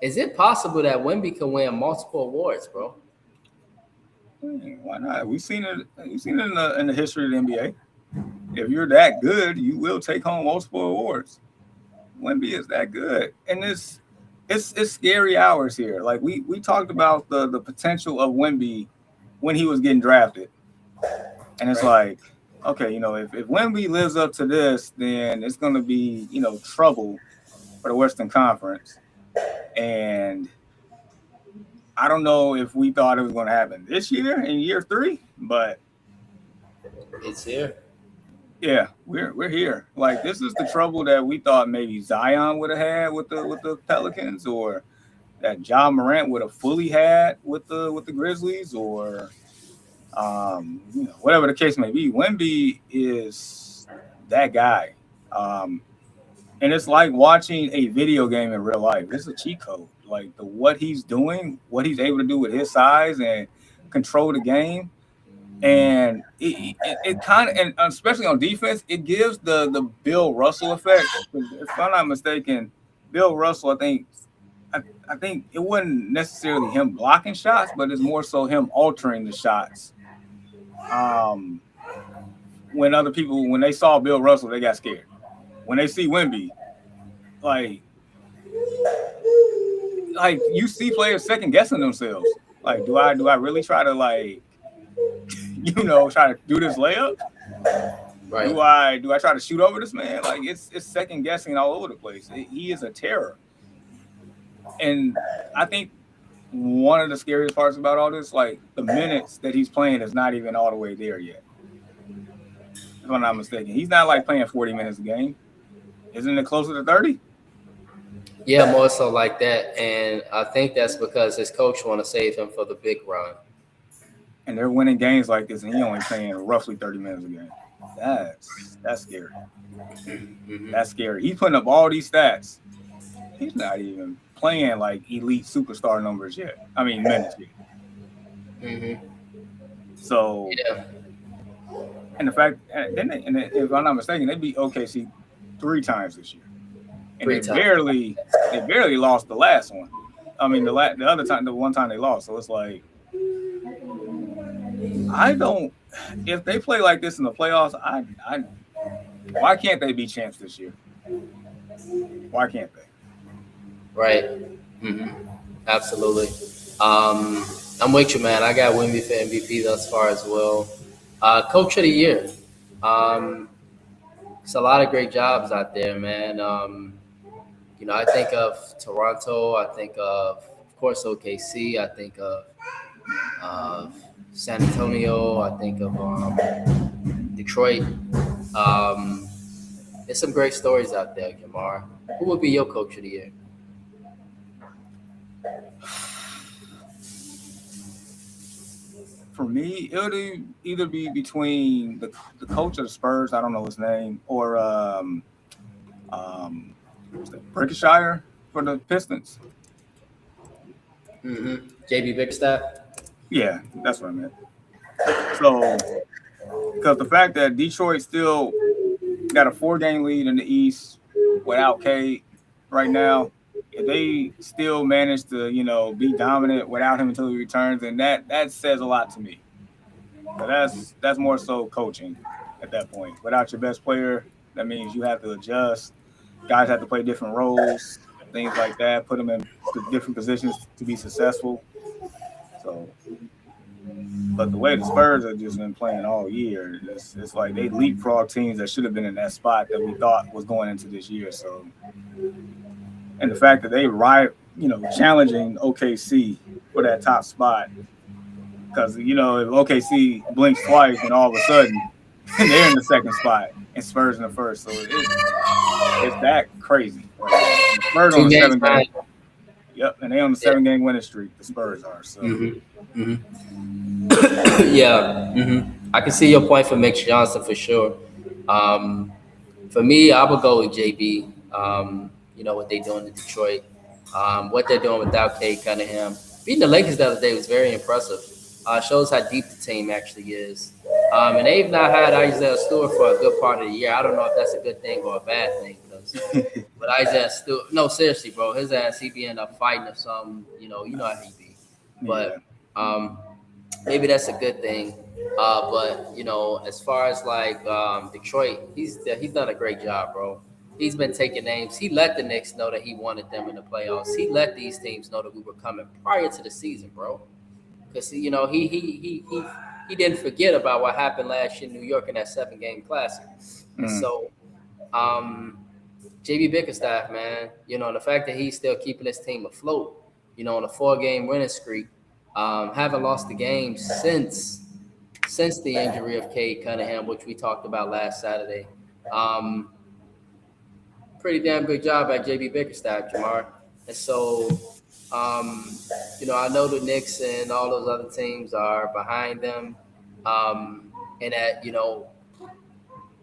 Is it possible that Wemby can win multiple awards, bro? Why not? We've seen it. You've seen it in the history of the NBA. If you're that good, you will take home multiple awards. Wemby is that good, and it's scary hours here. Like we talked about the potential of Wemby when he was getting drafted, and it's like, okay, if Wemby lives up to this, then it's going to be trouble for the Western Conference. And I don't know if we thought it was going to happen this year in year 3, but it's here. Yeah, we're here. Like, this is the trouble that we thought maybe Zion would have had with the Pelicans, or that Ja Morant would have fully had with the Grizzlies, or whatever the case may be. Wemby is that guy. And it's like watching a video game in real life. It's a cheat code. Like what he's doing, what he's able to do with his size and control the game. And it kind of, and especially on defense, it gives the Bill Russell effect. If I'm not mistaken, Bill Russell, I think it wasn't necessarily him blocking shots, but it's more so him altering the shots. When other people, when they saw Bill Russell, they got scared. When they see Wemby, like you see players second guessing themselves. Like, do I really try to try to do this layup? Right. Do I try to shoot over this man? Like, it's second guessing all over the place. He is a terror. And I think one of the scariest parts about all this, like the minutes that he's playing is not even all the way there yet. If I'm not mistaken. He's not like playing 40 minutes a game. Isn't it closer to 30? Yeah, more so like that. And I think that's because his coach want to save him for the big run. And they're winning games like this, and he only playing roughly 30 minutes a game. That's scary. Mm-hmm. That's scary. He's putting up all these stats. He's not even playing like elite superstar numbers yet. I mean, minutes yet. Mm-hmm. So, yeah. And the fact, if I'm not mistaken, they beat OKC 3 times this year, and they barely lost the last one. I mean, the other time, the one time they lost. So it's like, if they play like this in the playoffs, why can't they be champs this year? Why can't they? Right. Mm-hmm. Absolutely. I'm with you, man. I got Wemby for MVP thus far as well. Coach of the year. It's a lot of great jobs out there, man. I think of Toronto. I think of course, OKC. I think of San Antonio. I think of Detroit. There's some great stories out there, Jamar. Who would be your coach of the year? For me, it would either be between the coach of the Spurs, I don't know his name, or Brickshire for the Pistons. Mm-hmm. JB Bickerstaff? Yeah, that's what I meant. So, because the fact that Detroit still got a 4-game lead in the East, without Cade right now, if they still manage to, be dominant without him until he returns, then that says a lot to me. But that's more so coaching at that point. Without your best player, that means you have to adjust. Guys have to play different roles, things like that. Put them in different positions to be successful. So, but the way the Spurs have just been playing all year, it's like they leapfrog teams that should have been in that spot that we thought was going into this year. So, and the fact that they challenging OKC for that top spot, because if OKC blinks twice, and all of a sudden they're in the second spot and Spurs in the first. So it's that crazy. Right? Spurs on the 7-game. Yep, and they on the 7-game winning streak. The Spurs are. So. Yeah, I can see your point for Mitch Johnson for sure. For me, I would go with JB. What they're doing in Detroit, what they're doing without Cade Cunningham. Beating the Lakers the other day was very impressive. Shows how deep the team actually is. And they've not had Isaiah Stewart for a good part of the year. I don't know if that's a good thing or a bad thing. But Isaiah Stewart, no, seriously, bro, his ass, he be end up fighting or something. You know how he be. But maybe that's a good thing. But as far as like Detroit, he's done a great job, bro. He's been taking names. He let the Knicks know that he wanted them in the playoffs. He let these teams know that we were coming prior to the season, bro. Because he didn't forget about what happened last year in New York in that 7-game classic. And so, JB Bickerstaff, man, the fact that he's still keeping his team afloat, on a 4-game winning streak, haven't lost the game since the injury of Cade Cunningham, which we talked about last Saturday. Pretty damn good job by JB Bickerstaff, Jamar. And so, I know the Knicks and all those other teams are behind them. And that,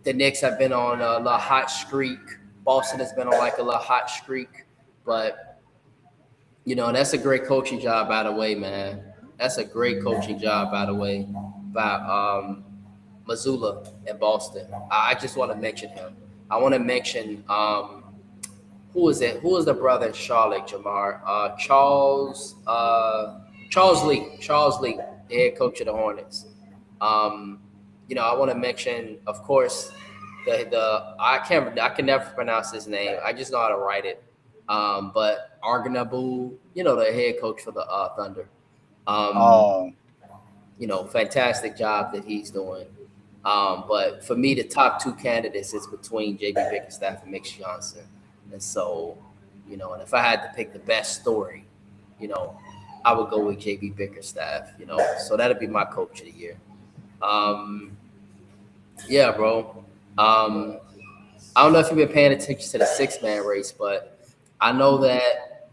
the Knicks have been on a little hot streak. Boston has been on like a little hot streak. But, that's a great coaching job, by the way, man. That's a great coaching job, by the way, by Mazzulla in Boston. I just want to mention him. I want to mention who is it? Who is the brother in Charlotte, Jamar? Charles Lee. Charles Lee, the head coach of the Hornets. I want to mention, of course, I can never pronounce his name. I just know how to write it. But Arganabu, the head coach for the Thunder. Fantastic job that he's doing. But for me, the top 2 candidates is between JB Bickerstaff and Mitch Johnson. And so, and if I had to pick the best story, I would go with JB Bickerstaff, so that'd be my coach of the year. Yeah, bro. I don't know if you've been paying attention to the 6-man race, but I know that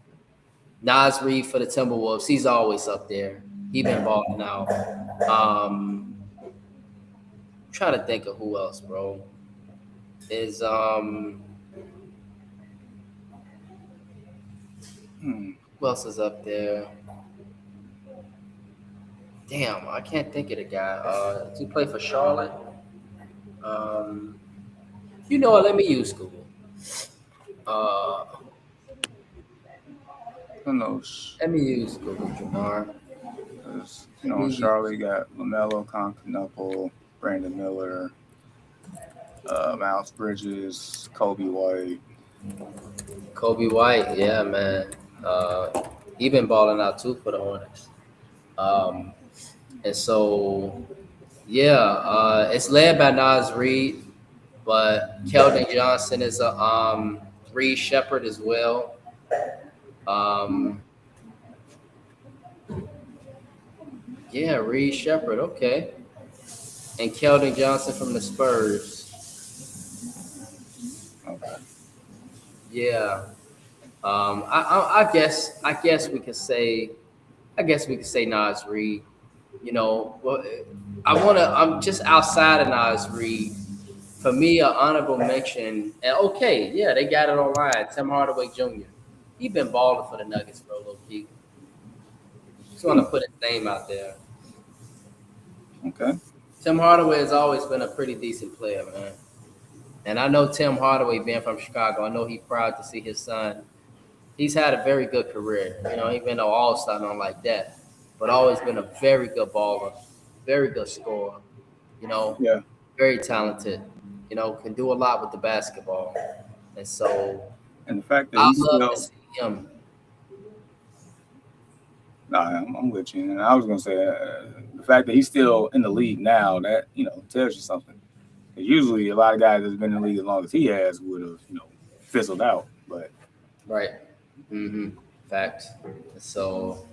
Naz Reid for the Timberwolves, he's always up there. He's been balling out. I'm trying to think of who else, bro. Is who else is up there? Damn, I can't think of the guy. Does he play for Charlotte? Let me use Google. Who knows? Let me use Google, Jamar. Charlotte got LaMelo, Constantinople, Brandon Miller, Miles Bridges, Kobe White. Kobe White, yeah, man. He been balling out too for the Hornets. And so, it's led by Naz Reid, but Keldon Johnson is a Reed Shepherd as well. Reed Shepherd, okay. And Keldon Johnson from the Spurs. Okay. Yeah. I guess we could say Naz Reid. I'm just outside of Naz Reid. For me, an honorable mention, and they got it online. Tim Hardaway Jr. He been balling for the Nuggets, bro, low key. Just want to put his name out there. Okay. Tim Hardaway has always been a pretty decent player, man. And I know Tim Hardaway being from Chicago, I know he's proud to see his son. He's had a very good career. You know, he's been an all-star, not like that, but always been a very good baller, very good scorer. You know, Yeah. very talented. You know, can do a lot with the basketball. And so And the fact that I he's love to still, see him. nah, I'm with you. And I was gonna say the fact that he's still in the league now, that tells you something. 'Cause usually, a lot of guys that's been in the league as long as he has would have, fizzled out. But Right. Mm-hmm. Facts. So,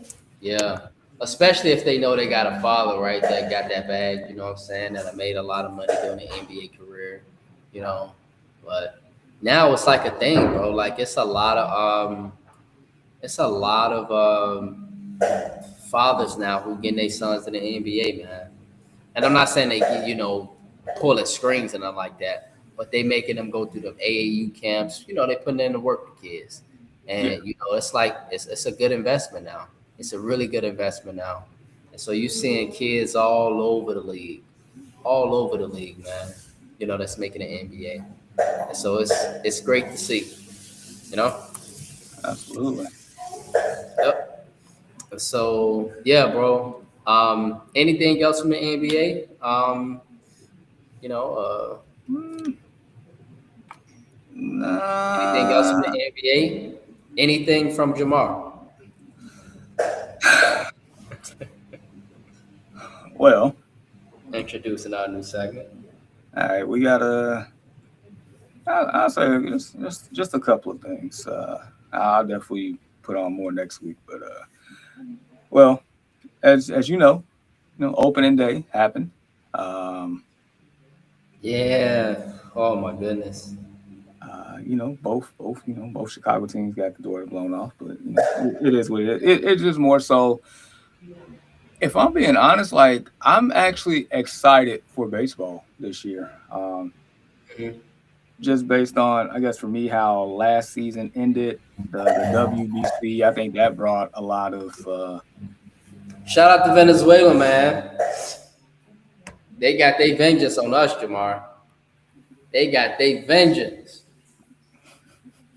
yeah. Especially if they know they got a father, right? That got that bag, you know what I'm saying? That made a lot of money during the NBA career, you know. But now it's like a thing, bro. Like it's a lot of fathers now who getting their sons in the NBA, man. And I'm not saying they, pulling strings and nothing like that, but they making them go through the AAU camps. You know, they putting in the work for kids, yeah, and it's like it's a good investment now. It's a really good investment now, and so you seeing kids all over the league, man. You know, that's making the NBA, and so it's great to see. You know, absolutely. yep. So yeah, bro. Anything else from the NBA? You know, Mm, anything else from the nah. NBA? Anything from Jamar? Well, Introducing our new segment. all right, we got a. I'll say just a couple of things. I'll definitely put on more next week. But well, as opening day happened. Um, Yeah. Oh my goodness. both Chicago teams got the door blown off, but it is what it is. It's just more so. If I'm being honest, like I'm actually excited for baseball this year. Mhm. Just based on, I guess, for me, how last season ended, the WBC, I think that brought a lot of Shout out to Venezuela, man. They got their vengeance on us, Jamar. They got their vengeance.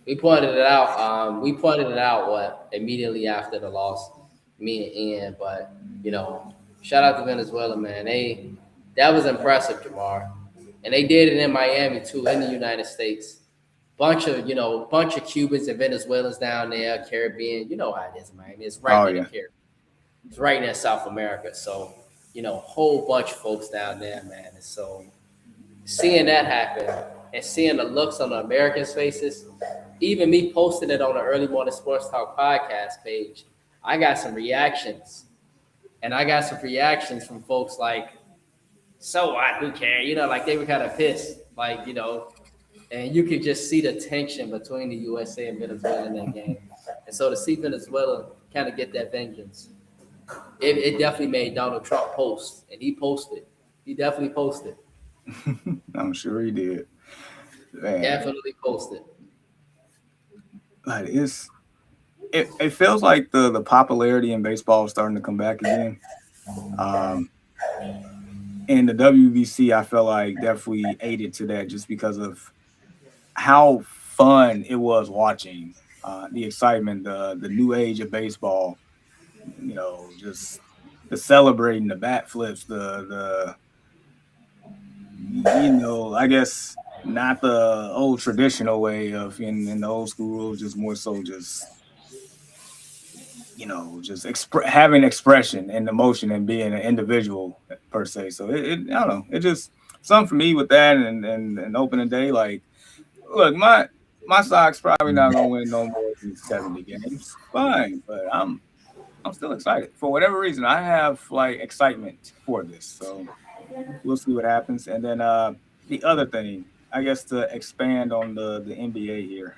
We pointed it out. We pointed it out what immediately after the loss, me and Ian. But shout out to Venezuela, man. That was impressive, Jamar, and they did it in Miami too, in the United States. Bunch of Cubans and Venezuelans down there, Caribbean. You know how it is, Miami. It's right oh near the yeah. Caribbean. It's right near South America. So whole bunch of folks down there, man. And so seeing that happen and seeing the looks on the Americans' faces, even me posting it on the Early Morning Sports Talk podcast page, I got some reactions. And I got some reactions from folks like, so what? Who cares? Like they were kind of pissed. And you could just see the tension between the USA and Venezuela in that game. And so to see Venezuela kind of get that vengeance, it definitely made Donald Trump post. And he posted. He definitely posted. I'm sure he did. Man, Definitely posted. like it feels like the popularity in baseball is starting to come back again. Um, and the WBC, I feel like definitely aided to that just because of how fun it was watching, the excitement, the new age of baseball. Just the celebrating, the bat flips, the I guess not the old traditional way of in the old school rules, just more so just having expression and emotion and being an individual per se. So I don't know, it just something for me with that and opening day. Like, look, my Sox probably not gonna win no more than 70 games. Fine, but I'm still excited for whatever reason. I have like excitement for this, so we'll see what happens. And then the other thing, I guess, to expand on the NBA here,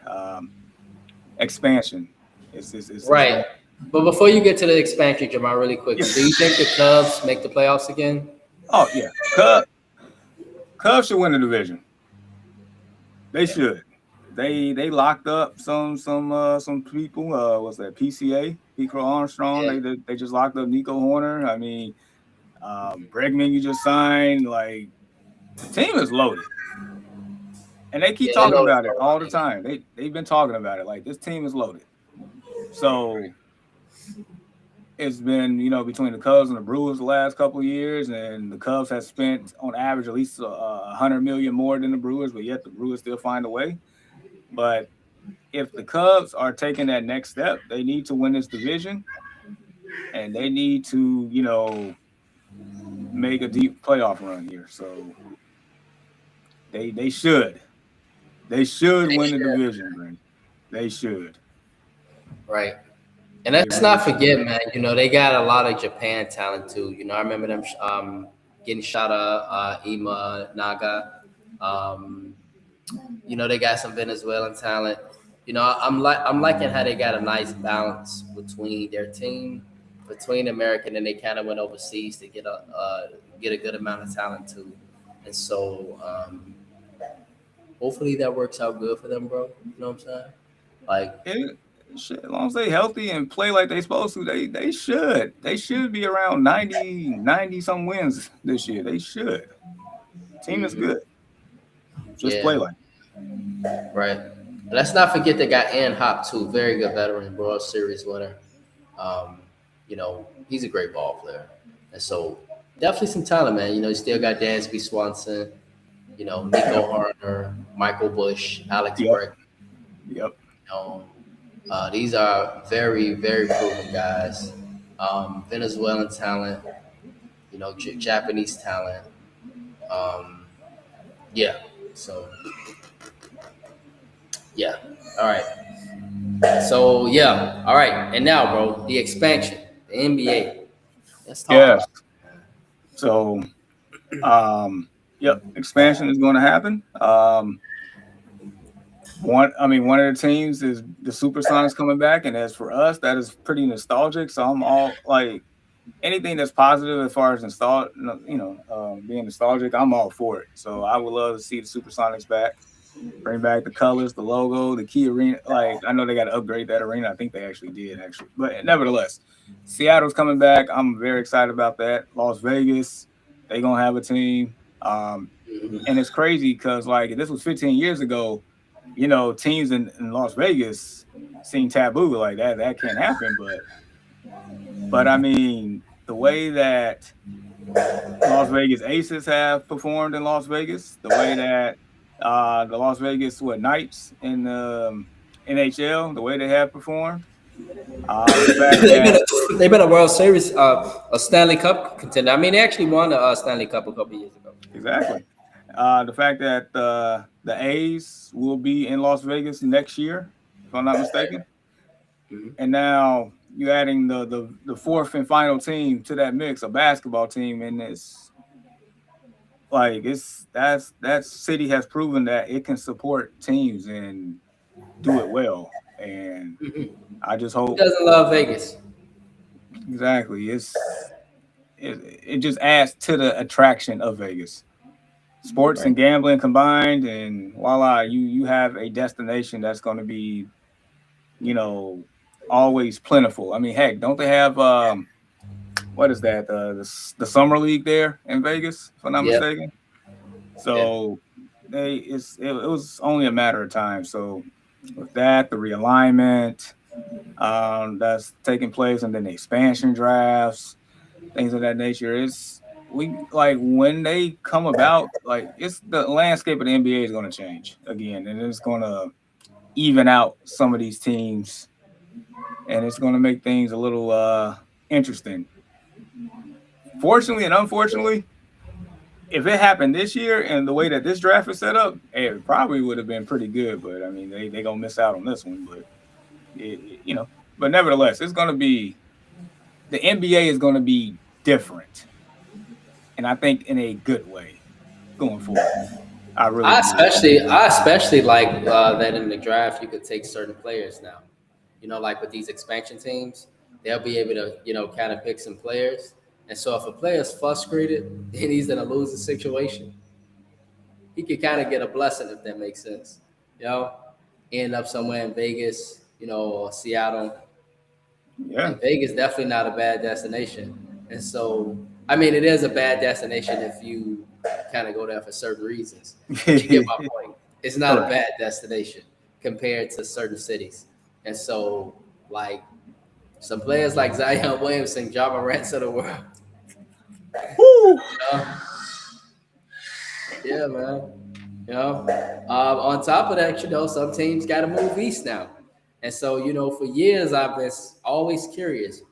expansion is Right. going. But before you get to the expansion, Jamal, really Yeah. quickly, do you think the Cubs make the playoffs again? Oh yeah, Cubs should win the division. They should. They locked up some people. What's that? PCA, Pico Armstrong. Yeah. They just locked up Nico Horner. I mean, Bregman you just signed. Like the team is loaded. And they keep Yeah, they talking know about it it's all the time. They've been talking about it. Like, this team is loaded. So it's been, between the Cubs and the Brewers the last couple of years, and the Cubs have spent on average at least $100 million more than the Brewers, but yet the Brewers still find a way. But if the Cubs are taking that next step, they need to win this division, and they need to, make a deep playoff run here. So they should win the division, Brent. They should. right. And They let's really not should. forget, man. They got a lot of Japan talent too. I remember them getting shot Ima Naga. Um, they got some Venezuelan talent. I'm liking how they got a nice balance between their team, between American, and they kind of went overseas to get a good amount of talent too. And so hopefully that works out good for them, bro. You know what I'm saying? Like, Shit, as long as they healthy and play like they supposed to, they should be around 90 some wins this year. They should. Team is good. Just play yeah, like. right. Let's not forget they got Ian Hop too, very good veteran, World Series winner. Um, he's a great ball player, and so definitely some talent, man. You still got Dansby Swanson, Nico Harner, Michael Bush, Alex Yep. Bregman. Yep. These are very, very proven guys. Venezuelan talent, Japanese talent. Yeah. So, yeah. All right. So, yeah. All right. And now, bro, the expansion, the NBA. Let's talk Yes. about it. So, yep, expansion is going to happen. One of the teams is the Supersonics coming back, and as for us, that is pretty nostalgic. So I'm all like, anything that's positive as far as being nostalgic, I'm all for it. So I would love to see the Supersonics back, bring back the colors, the logo, the key arena. Like, I know they got to upgrade that arena. I think they actually did, but nevertheless, Seattle's coming back. I'm very excited about that. Las Vegas, they gonna have a team, and it's crazy because, like, this was 15 years ago. Teams in Las Vegas seem taboo, like that can't happen. But I mean, the way that Las Vegas Aces have performed in Las Vegas, the way that the Las Vegas Knights in the NHL, the way they have performed, the fact that They've been a World Series, a Stanley Cup contender. I mean, they actually won a Stanley Cup a couple years ago. exactly the fact that the A's will be in Las Vegas next year, if I'm not mistaken, and now you're adding the fourth and final team to that mix, a basketball team, and it's like that city has proven that it can support teams and do it well. And I just Who hope doesn't love Vegas? exactly it just adds to the attraction of Vegas. Sports and gambling combined, and voila, you have a destination that's going to be, always plentiful. I mean, heck, don't they have what is that? The summer league there in Vegas, if I'm not Yep. mistaken. So it was only a matter of time. So with that, the realignment that's taking place, and then the expansion drafts, things of that nature, when they come about, like, it's the landscape of the NBA is going to change again, and it's going to even out some of these teams, and it's going to make things a little interesting. Fortunately and unfortunately, if it happened this year and the way that this draft is set up, it probably would have been pretty good. But I mean, they gonna miss out on this one. But but nevertheless, it's gonna be the NBA is gonna be different, and I think in a good way going forward. I especially like that in the draft you could take certain players now. Like with these expansion teams, they'll be able to kind of pick some players. And so if a player's frustrated and he's in a losing situation, he could kind of get a blessing, if that makes sense. End up somewhere in Vegas, or Seattle. Yeah. And Vegas definitely not a bad destination. And so, I mean, it is a bad destination if you kind of go there for certain reasons. But you get my point. it's not a Correct. bad destination compared to certain cities. And so, like, some players like Zion Williamson, Ja Morant of the world, Woo! know? Yeah, man. On top of that, some teams got to move east now. And so, for years, I've been always curious,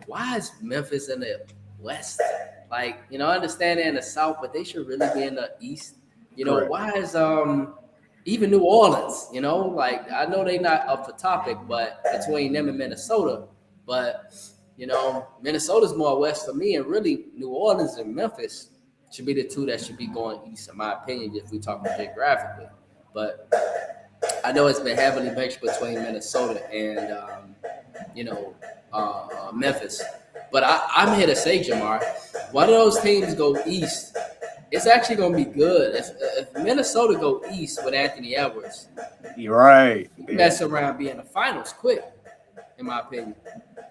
why is Memphis in the west? Like, I understand they're in the south, but they should really be in the east. Correct. Why is even New Orleans, like, I know they're not up for topic, but between them and Minnesota, but Minnesota's more west for me, and really New Orleans and Memphis should be the two that should be going east, in my opinion, if we talk geographically. But I know it's been heavily matched between Minnesota and Memphis. But I'm here to say, Jamar, one of those teams go east, it's actually going to be good. If Minnesota go east with Anthony Edwards, You're right. mess around being the finals quick, in my opinion.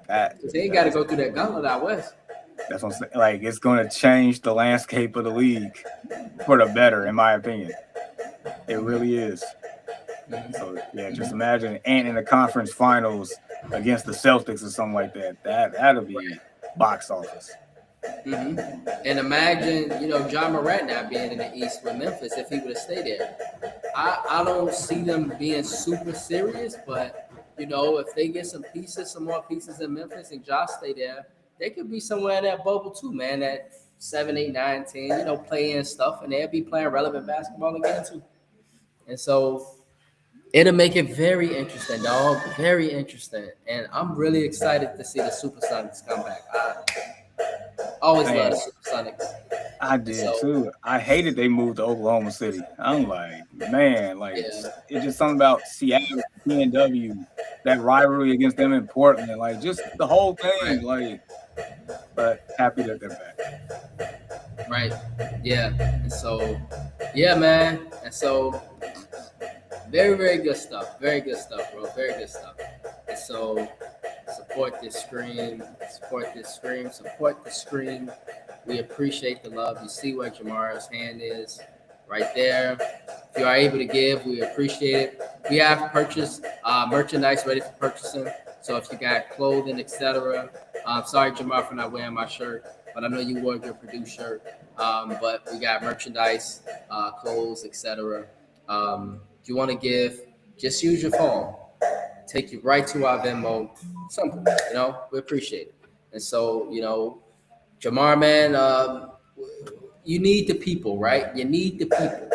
Because they ain't got to go through that gauntlet out west. That's what I'm saying. Like, it's going to change the landscape of the league for the better, in my opinion. It really is. So, yeah, just imagine Ant in the conference finals against the Celtics or something like that. That'll be box office. Mm-hmm. And imagine, John Morant not being in the East with Memphis if he would have stayed there. I don't see them being super serious, but, if they get some more pieces in Memphis and Josh stay there, they could be somewhere in that bubble too, man, that 7, 8, 9, 10, playing stuff, and they'll be playing relevant basketball again too. And so it'll make it very interesting, dog. Very interesting. And I'm really excited to see the Supersonics come back. I always love the Supersonics. I did too. I hated they moved to Oklahoma City. I'm like, man, it's just something about Seattle, PNW, that rivalry against them in Portland, like just the whole thing, but happy that they're back. Right. Yeah. And so, yeah, man. And so, very, very good stuff. Very good stuff, bro. Very good stuff. And so, support this scream. Support this scream. Support the scream. We appreciate the love. You see where Jamara's hand is right there. If you are able to give, we appreciate it. We have purchased merchandise ready for purchasing. So if you got clothing, etc. Sorry, Jamar, for not wearing my shirt, but I know you wore your Purdue shirt. But we got merchandise, clothes, etc. If you want to give, just use your phone. Take you right to our Venmo. Simple, we appreciate it. And so, Jamar, man, you need the people, right? You need the people.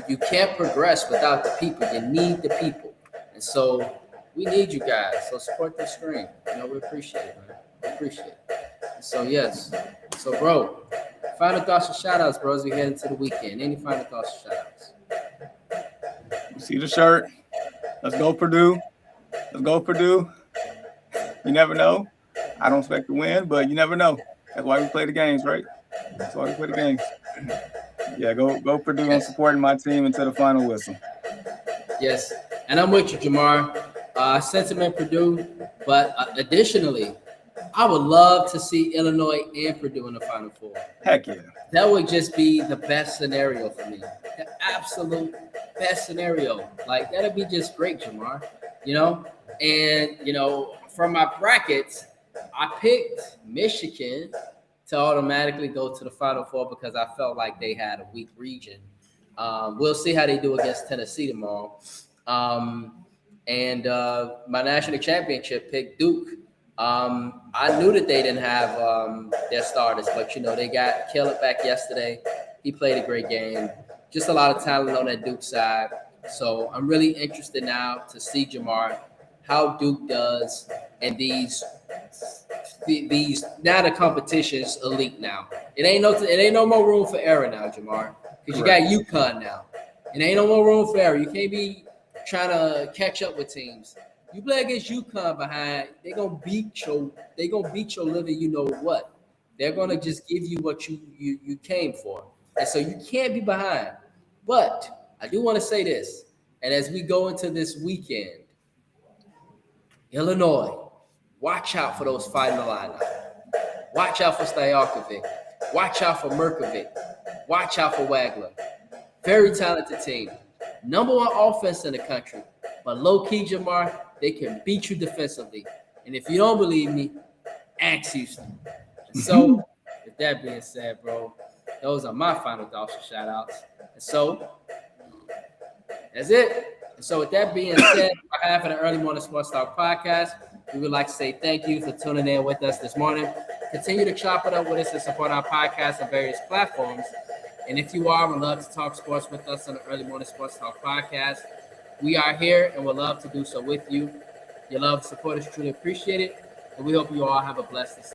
You can't progress without the people. You need the people. And so we need you guys. So support the screen. We appreciate it, man. We appreciate it. And so, yes. So, bro, final thoughts and shout-outs, bro, as we head into the weekend. Any final thoughts and shout-outs? You see the shirt? Let's go, Purdue. Let's go, Purdue. You never know. I don't expect to win, but you never know. That's why we play the games, right? That's why we play the games. Yeah, go Purdue and supporting my team until the final whistle. Yes, and I'm with you, Jamar. Sentiment Purdue, but additionally, I would love to see Illinois and Purdue in the Final Four. Heck yeah. That would just be the best scenario for me. The absolute best scenario. Like, that'd be just great, Jamar. And, from my brackets, I picked Michigan to automatically go to the Final Four because I felt like they had a weak region. We'll see how they do against Tennessee tomorrow. And my national championship pick, Duke. I knew that they didn't have their starters, but, they got Caleb back yesterday. He played a great game. Just a lot of talent on that Duke side. So I'm really interested now to see, Jamar, how Duke does in these now the competition's elite now. It ain't no more room for error now, Jamar, because you got UConn now. It ain't no more room for error. You can't be trying to catch up with teams. You play against UConn behind, they're gonna beat your living, you know what. They're gonna just give you what you came for. And so you can't be behind. But I do want to say this, and as we go into this weekend, Illinois, watch out for those fighting the lineup. Watch out for Stojakovic. Watch out for Merkovic. Watch out for Wagler. Very talented team. number one offense in the country. But low key, Jamar, they can beat you defensively. And if you don't believe me, ask Houston. So, with that being said, bro, those are my final thoughts and shout outs. And so, that's it. And so, with that being said, on behalf of the Early Morning Sports Talk podcast, we would like to say thank you for tuning in with us this morning. Continue to chop it up with us and support our podcast on various platforms. And if you are, we'd love to talk sports with us on the Early Morning Sports Talk podcast. We are here and would love to do so with you. Your love and support is truly appreciated. And we hope you all have a blessed day.